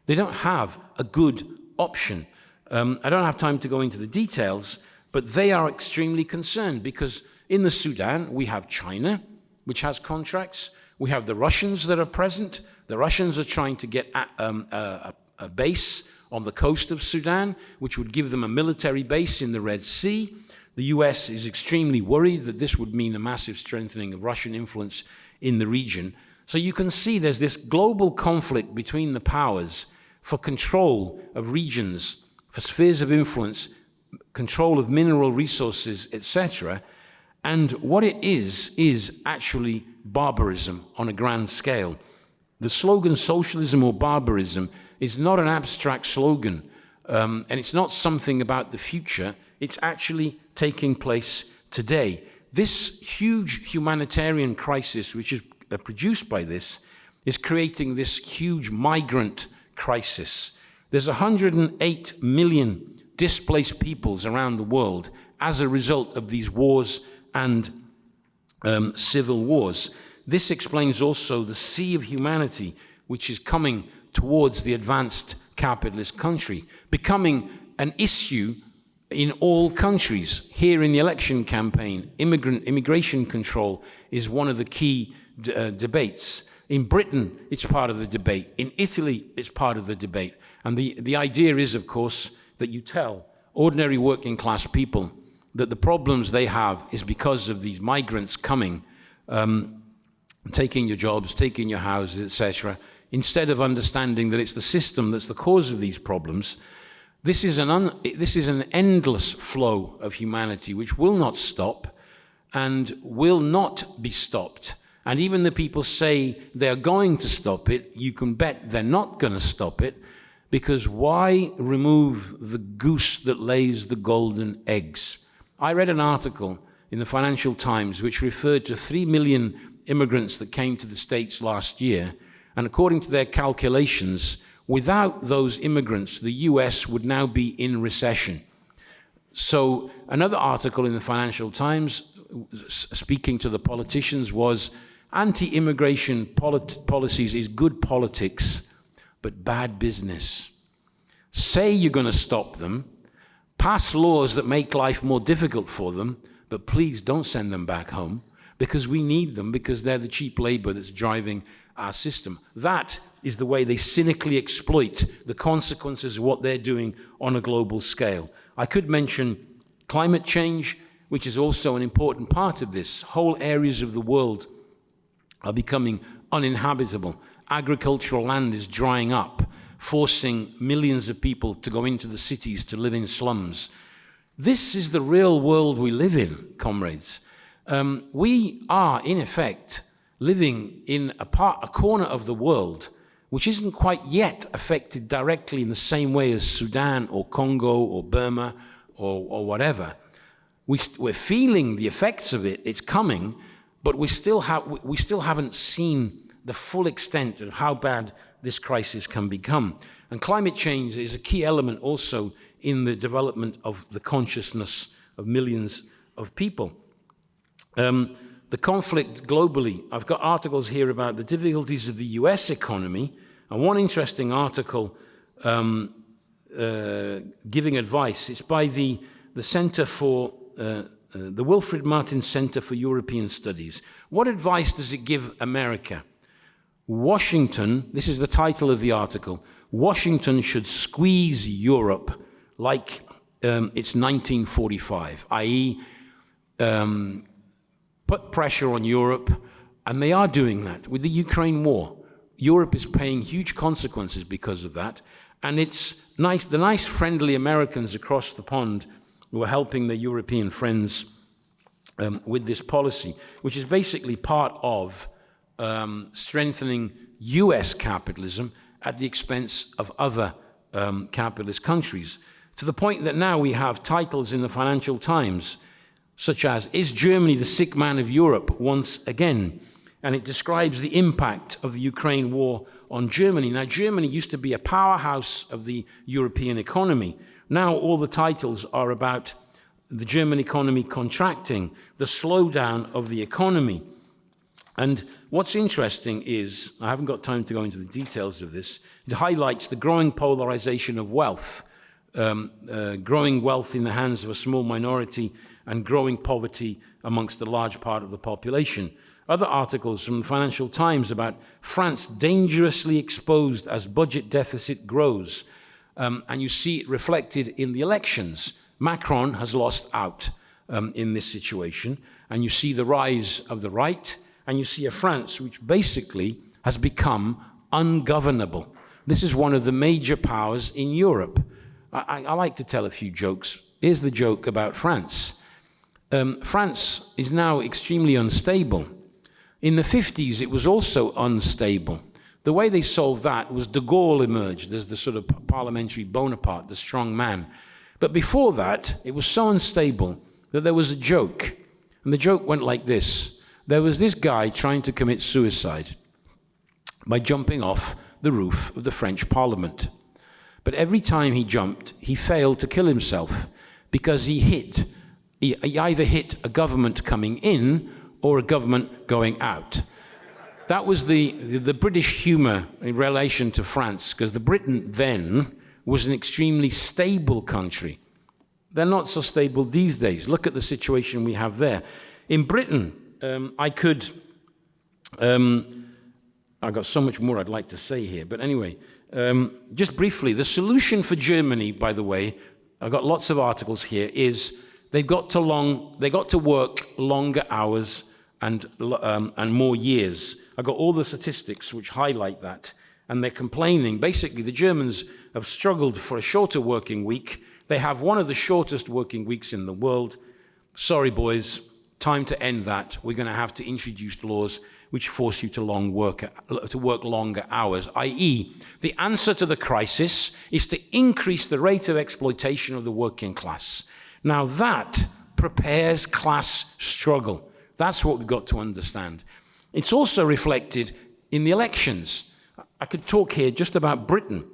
They don't have a good option. I don't have time to go into the details, but they are extremely concerned because in the Sudan, we have China, which has contracts. We have the Russians that are present. The Russians are trying to get a base on the coast of Sudan, which would give them a military base in the Red Sea. The US is extremely worried that this would mean a massive strengthening of Russian influence in the region. So you can see there's this global conflict between the powers for control of regions, for spheres of influence, control of mineral resources, etc. And what it is actually barbarism on a grand scale. The slogan socialism or barbarism is not an abstract slogan, and it's not something about the future. It's actually taking place today. This huge humanitarian crisis, which is produced by this, is creating this huge migrant crisis. There's 108 million displaced peoples around the world as a result of these wars and civil wars. This explains also the sea of humanity which is coming towards the advanced capitalist country, becoming an issue in all countries. Here in the election campaign, immigration control is one of the key debates. In Britain, it's part of the debate. In Italy, it's part of the debate. And the idea is, of course, that you tell ordinary working class people that the problems they have is because of these migrants coming, taking your jobs, taking your houses, etc., instead of understanding that it's the system that's the cause of these problems. This is an endless flow of humanity which will not stop and will not be stopped. And even the people say they're going to stop it, you can bet they're not going to stop it, because why remove the goose that lays the golden eggs? I read an article in the Financial Times which referred to 3 million immigrants that came to the States last year, and according to their calculations, without those immigrants, the US would now be in recession. So another article in the Financial Times, speaking to the politicians, was anti-immigration policies is good politics, but bad business. Say you're going to stop them, pass laws that make life more difficult for them, but please don't send them back home, because we need them, because they're the cheap labor that's driving our system. That is the way they cynically exploit the consequences of what they're doing on a global scale. I could mention climate change, which is also an important part of this. Whole areas of the world are becoming uninhabitable. Agricultural land is drying up, forcing millions of people to go into the cities to live in slums. This is the real world we live in, comrades. We are, in effect, living in a corner of the world which isn't quite yet affected directly in the same way as Sudan or Congo or Burma or whatever. We're feeling the effects of it. It's coming, but we still haven't seen the full extent of how bad this crisis can become. And climate change is a key element also in the development of the consciousness of millions of people. The conflict globally, I've got articles here about the difficulties of the US economy, and one interesting article giving advice, it's by the Center for, the Wilfrid Martin Center for European Studies. What advice does it give America? Washington, this is the title of the article, Washington should squeeze Europe like it's 1945, i.e., put pressure on Europe, and they are doing that with the Ukraine war. Europe is paying huge consequences because of that, and it's nice, the nice friendly Americans across the pond who are helping their European friends with this policy, which is basically part of strengthening US capitalism at the expense of other capitalist countries, to the point that now we have titles in the Financial Times such as, "Is Germany the sick man of Europe once again?" And it describes the impact of the Ukraine war on Germany. Now, Germany used to be a powerhouse of the European economy. Now all the titles are about the German economy contracting, the slowdown of the economy. And what's interesting is, I haven't got time to go into the details of this, it highlights the growing polarization of wealth, growing wealth in the hands of a small minority and growing poverty amongst a large part of the population. Other articles from the Financial Times about France dangerously exposed as budget deficit grows. And you see it reflected in the elections. Macron has lost out in this situation. And you see the rise of the right. And you see a France which basically has become ungovernable. This is one of the major powers in Europe. I like to tell a few jokes. Here's the joke about France. France is now extremely unstable. In the 50s, it was also unstable. The way they solved that was de Gaulle emerged as the sort of parliamentary Bonaparte, the strong man. But before that, it was so unstable that there was a joke. And the joke went like this. There was this guy trying to commit suicide by jumping off the roof of the French Parliament. But every time he jumped, he failed to kill himself because he either hit a government coming in or a government going out. That was the British humor in relation to France, because the Britain then was an extremely stable country. They're not so stable these days. Look at the situation we have there. In Britain, I've got so much more I'd like to say here, but anyway, just briefly, the solution for Germany, by the way, I've got lots of articles here, is they got to work longer hours and more years. I've got all the statistics which highlight that, and they're complaining. Basically, the Germans have struggled for a shorter working week. They have one of the shortest working weeks in the world. Sorry, boys, time to end that. We're going to have to introduce laws which force you to work longer hours, i.e., the answer to the crisis is to increase the rate of exploitation of the working class. Now that prepares class struggle. That's what we've got to understand. It's also reflected in the elections. I could talk here just about Britain,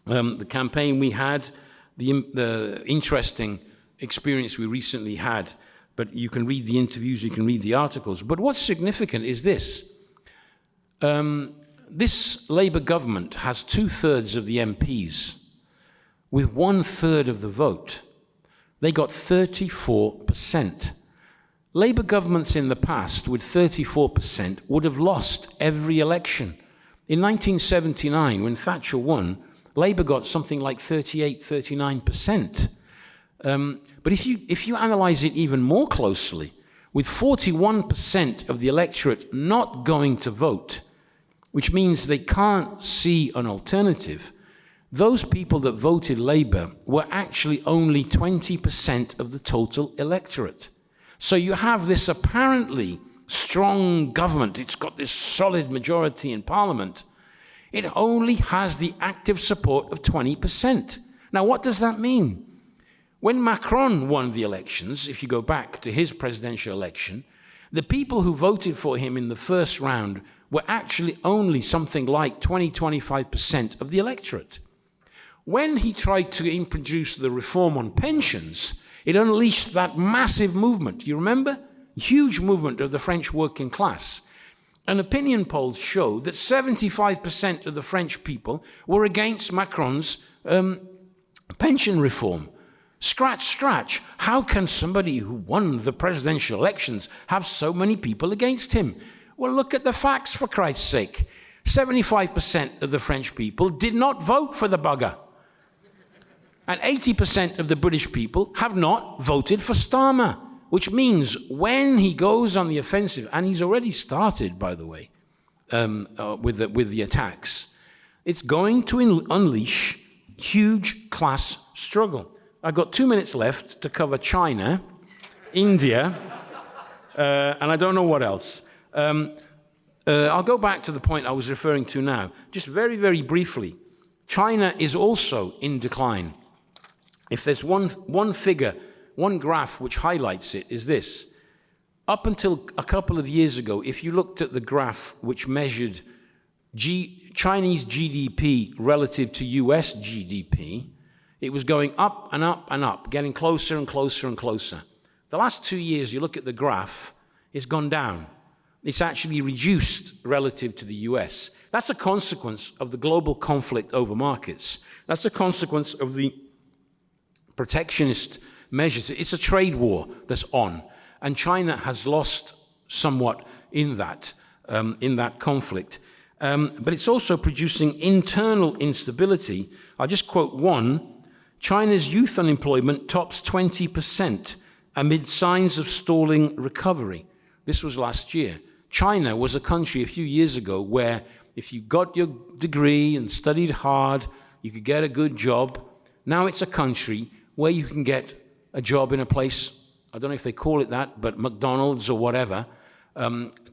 the campaign we had, the interesting experience we recently had, but you can read the interviews, you can read the articles. But what's significant is this. This Labour government has 2/3 of the MPs with 1/3 of the vote. They got 34%. Labour governments in the past with 34% would have lost every election. In 1979, when Thatcher won, Labour got something like 38, 39%. But if you analyse it even more closely, with 41% of the electorate not going to vote, which means they can't see an alternative, those people that voted Labour were actually only 20% of the total electorate. So you have this apparently strong government. It's got this solid majority in parliament. It only has the active support of 20%. Now, what does that mean? When Macron won the elections, if you go back to his presidential election, the people who voted for him in the first round were actually only something like 20-25% of the electorate. When he tried to introduce the reform on pensions, it unleashed that massive movement. You remember? Huge movement of the French working class. And opinion polls showed that 75% of the French people were against Macron's pension reform. Scratch. How can somebody who won the presidential elections have so many people against him? Well, look at the facts, for Christ's sake. 75% of the French people did not vote for the bugger. And 80% of the British people have not voted for Starmer, which means when he goes on the offensive, and he's already started, by the way, with the attacks, it's going to unleash huge class struggle. I've got 2 minutes left to cover China, India, and I don't know what else. I'll go back to the point I was referring to now. Just very, very briefly, China is also in decline. If there's one figure, one graph which highlights it, is this. Up until a couple of years ago, if you looked at the graph which measured Chinese GDP relative to US GDP, it was going up and up and up, getting closer and closer and closer. The last 2 years, you look at the graph, it's gone down. It's actually reduced relative to the US. That's a consequence of the global conflict over markets. That's a consequence of the protectionist measures. It's a trade war that's on, and China has lost somewhat in that conflict. But it's also producing internal instability. I'll just quote one. China's youth unemployment tops 20% amid signs of stalling recovery. This was last year. China was a country a few years ago where if you got your degree and studied hard, you could get a good job. Now it's a country where you can get a job in a place, I don't know if they call it that, but McDonald's or whatever,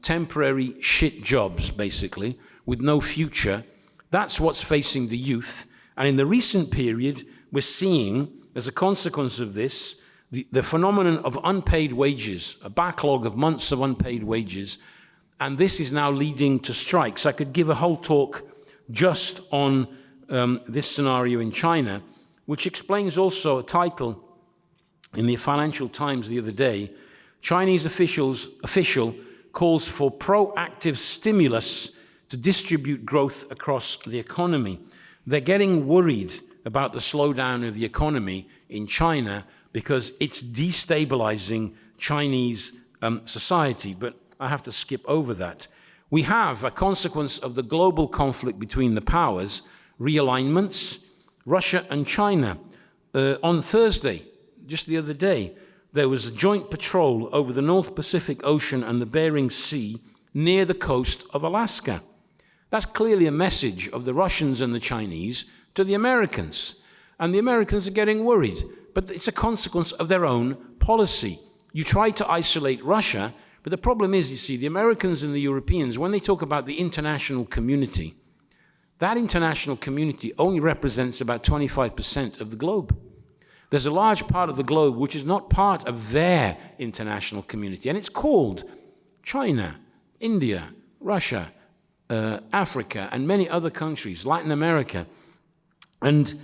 temporary shit jobs, basically, with no future. That's what's facing the youth. And in the recent period, we're seeing, as a consequence of this, the phenomenon of unpaid wages, a backlog of months of unpaid wages, and this is now leading to strikes. I could give a whole talk just on this scenario in China, which explains also a title in the Financial Times the other day. Chinese official calls for proactive stimulus to distribute growth across the economy. They're getting worried about the slowdown of the economy in China because it's destabilizing Chinese society. But I have to skip over that. We have a consequence of the global conflict between the powers, realignments, Russia and China. On Thursday, just the other day, there was a joint patrol over the North Pacific Ocean and the Bering Sea near the coast of Alaska. That's clearly a message of the Russians and the Chinese to the Americans. And the Americans are getting worried. But it's a consequence of their own policy. You try to isolate Russia, but the problem is, you see, the Americans and the Europeans, when they talk about the international community, that international community only represents about 25% of the globe. There's a large part of the globe which is not part of their international community, and it's called China, India, Russia, Africa, and many other countries, Latin America. And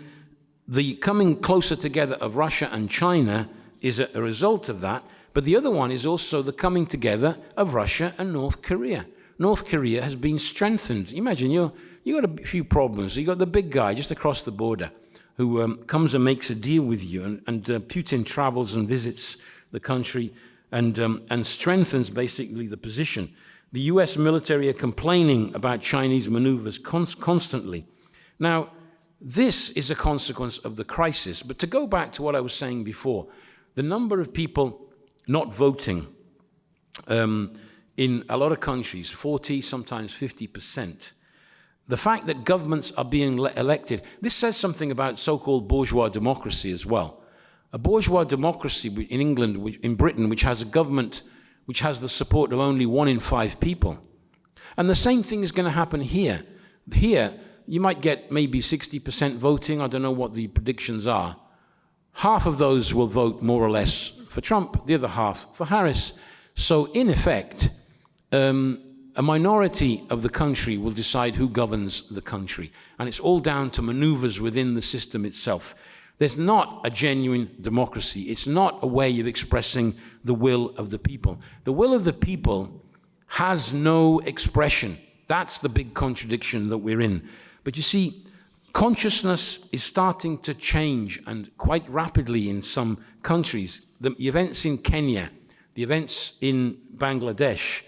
the coming closer together of Russia and China is a result of that, but the other one is also the coming together of Russia and North Korea. North Korea has been strengthened. Imagine you got a few problems. You got the big guy just across the border who comes and makes a deal with you, and Putin travels and visits the country and strengthens basically the position. The US military are complaining about Chinese maneuvers constantly. Now, this is a consequence of the crisis. But to go back to what I was saying before, the number of people not voting in a lot of countries, 40, sometimes 50%. The fact that governments are being elected, this says something about so-called bourgeois democracy as well. A bourgeois democracy in England, in Britain, which has a government which has the support of only 1 in 5 people. And the same thing is going to happen here. Here, you might get maybe 60% voting. I don't know what the predictions are. Half of those will vote more or less for Trump, the other half for Harris. So in effect, a minority of the country will decide who governs the country. And it's all down to maneuvers within the system itself. There's not a genuine democracy. It's not a way of expressing the will of the people. The will of the people has no expression. That's the big contradiction that we're in. But you see, consciousness is starting to change, and quite rapidly in some countries. The events in Kenya, the events in Bangladesh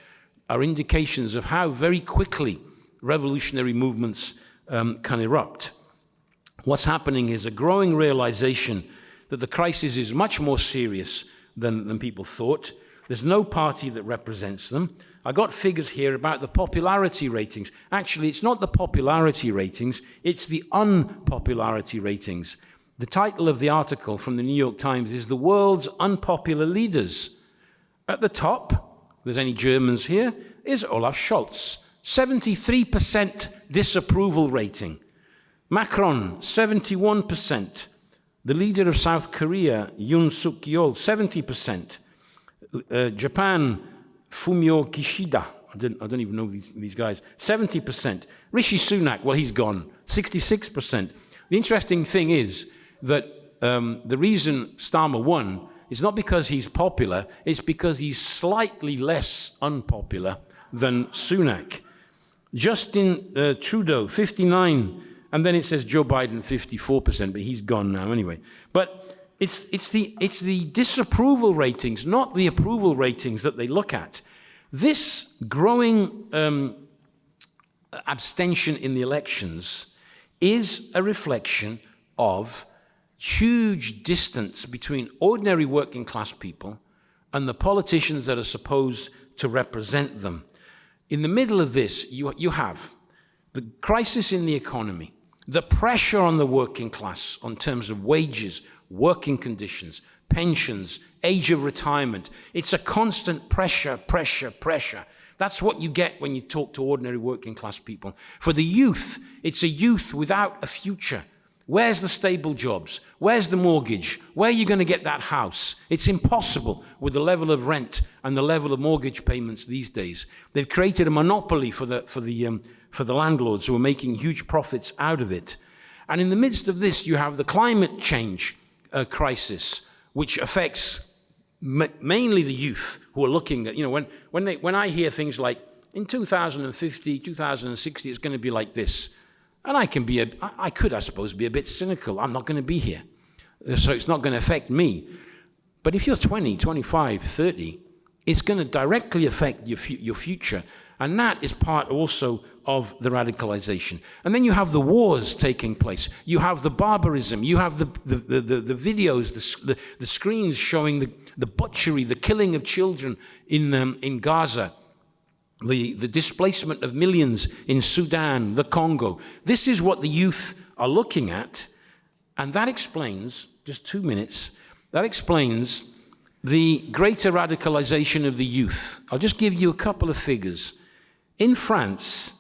are indications of how very quickly revolutionary movements can erupt. What's happening is a growing realization that the crisis is much more serious than people thought. There's no party that represents them. I got figures here about the popularity ratings. Actually, it's not the popularity ratings, it's the unpopularity ratings. The title of the article from the New York Times is "The World's Unpopular Leaders." At the top, if there's any Germans here, is Olaf Scholz. 73% disapproval rating. Macron, 71%. The leader of South Korea, Yoon Suk Yeol, 70%. Japan, Fumio Kishida, I don't even know these guys, 70%. Rishi Sunak, well, he's gone, 66%. The interesting thing is that the reason Starmer won is not because he's popular, it's because he's slightly less unpopular than Sunak. Justin Trudeau, 59%. And then it says Joe Biden, 54%, but he's gone now anyway. But it's the disapproval ratings, not the approval ratings that they look at. This growing abstention in the elections is a reflection of huge distance between ordinary working class people and the politicians that are supposed to represent them. In the middle of this, you have the crisis in the economy, the pressure on the working class on terms of wages, working conditions, pensions, age of retirement. It's a constant pressure, pressure, pressure. That's what you get when you talk to ordinary working class people. For the youth, it's a youth without a future. Where's the stable jobs? Where's the mortgage? Where are you going to get that house? It's impossible with the level of rent and the level of mortgage payments these days. They've created a monopoly for the landlords who are making huge profits out of it. And in the midst of this, you have the climate change crisis, which affects mainly the youth who are looking at, when I hear things like, in 2050, 2060, it's going to be like this. And I could, I suppose, be a bit cynical. I'm not going to be here, so it's not going to affect me. But if you're 20, 25, 30, it's going to directly affect your future. And that is part also of the radicalization. And then you have the wars taking place. You have the barbarism. You have the videos, the screens showing the butchery, the killing of children in Gaza, the displacement of millions in Sudan, the Congo. This is what the youth are looking at. And that explains, just 2 minutes, that explains the greater radicalization of the youth. I'll just give you a couple of figures. In France,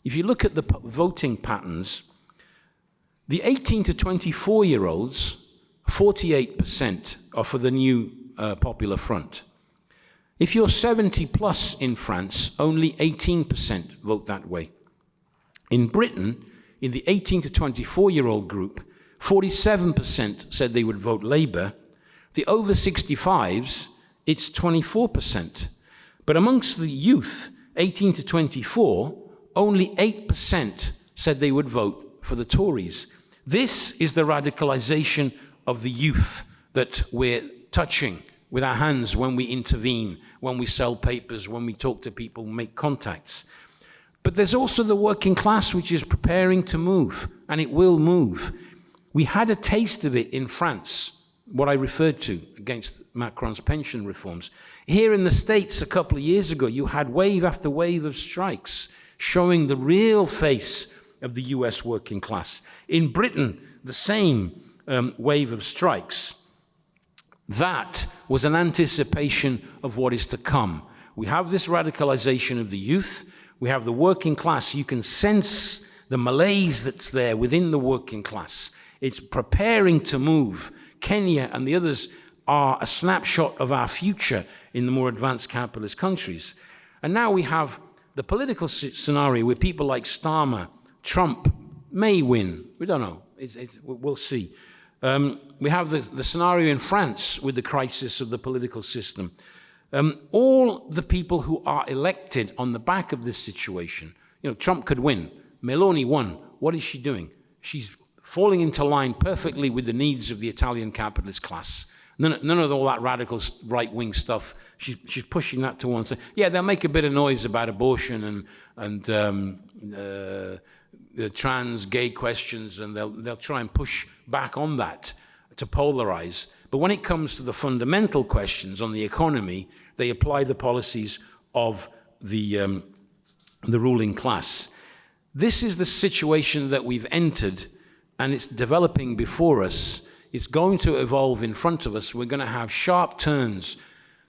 if you look at the voting patterns, the 18 to 24-year-olds, 48% are for the new Popular Front. If you're 70 plus in France, only 18% vote that way. In Britain, in the 18 to 24-year-old group, 47% said they would vote Labour. The over 65s, it's 24%. But amongst the youth, 18 to 24, only 8% said they would vote for the Tories. This is the radicalization of the youth that we're touching with our hands when we intervene, when we sell papers, when we talk to people, make contacts. But there's also the working class, which is preparing to move, and it will move. We had a taste of it in France, what I referred to against Macron's pension reforms. Here in the States a couple of years ago, you had wave after wave of strikes showing the real face of the US working class. In Britain, the same wave of strikes. That was an anticipation of what is to come. We have this radicalization of the youth. We have the working class. You can sense the malaise that's there within the working class. It's preparing to move. Kenya and the others are a snapshot of our future in the more advanced capitalist countries. And now we have the political scenario where people like Starmer, Trump may win. We don't know. We'll see. We have the scenario in France with the crisis of the political system. All the people who are elected on the back of this situation, Trump could win. Meloni won. What is she doing? She's falling into line perfectly with the needs of the Italian capitalist class. None of all that radical right-wing stuff. She's pushing that to one side. Yeah, they'll make a bit of noise about abortion and the trans, gay questions, and they'll try and push back on that to polarize. But when it comes to the fundamental questions on the economy, they apply the policies of the ruling class. This is the situation that we've entered, and it's developing before us. It's going to evolve in front of us. We're going to have sharp turns,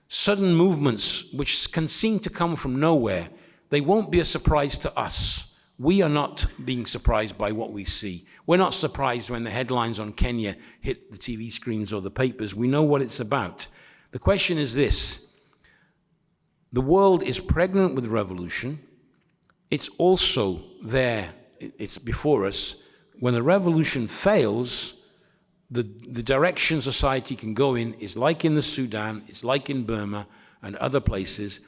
sudden movements, which can seem to come from nowhere. They won't be a surprise to us. We are not being surprised by what we see. We're not surprised when the headlines on Kenya hit the TV screens or the papers. We know what it's about. The question is this: the world is pregnant with revolution. It's also there, it's before us. When the revolution fails, the direction society can go in is like in the Sudan, it's like in Burma and other places.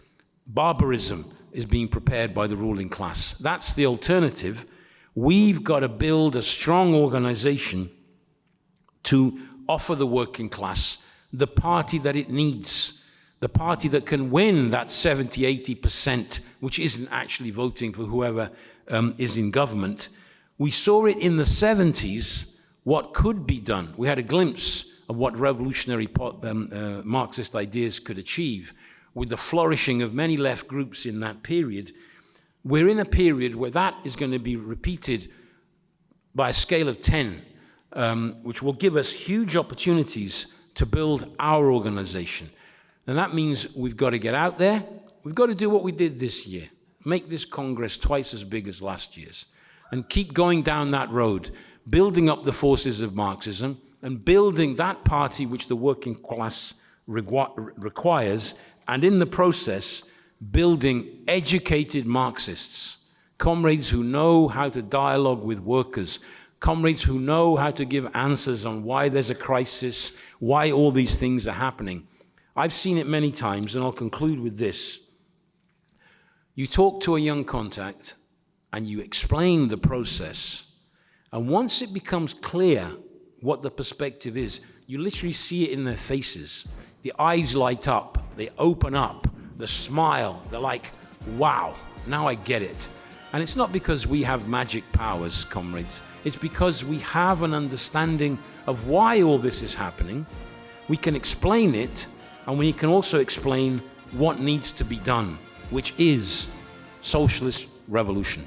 Barbarism is being prepared by the ruling class. That's the alternative. We've got to build a strong organization to offer the working class the party that it needs, the party that can win that 70, 80%, which isn't actually voting for whoever is in government. We saw it in the 70s, what could be done. We had a glimpse of what revolutionary Marxist ideas could achieve with the flourishing of many left groups in that period. We're in a period where that is going to be repeated by a scale of 10, which will give us huge opportunities to build our organization. And that means we've got to get out there. We've got to do what we did this year. Make this Congress twice as big as last year's. And keep going down that road, building up the forces of Marxism and building that party which the working class requires, and in the process, building educated Marxists, comrades who know how to dialogue with workers, comrades who know how to give answers on why there's a crisis, why all these things are happening. I've seen it many times, and I'll conclude with this. You talk to a young contact, and you explain the process, and once it becomes clear what the perspective is, you literally see it in their faces. The eyes light up, they open up, the smile, they're like, wow, now I get it. And it's not because we have magic powers, comrades. It's because we have an understanding of why all this is happening. We can explain it, and we can also explain what needs to be done, which is socialist revolution.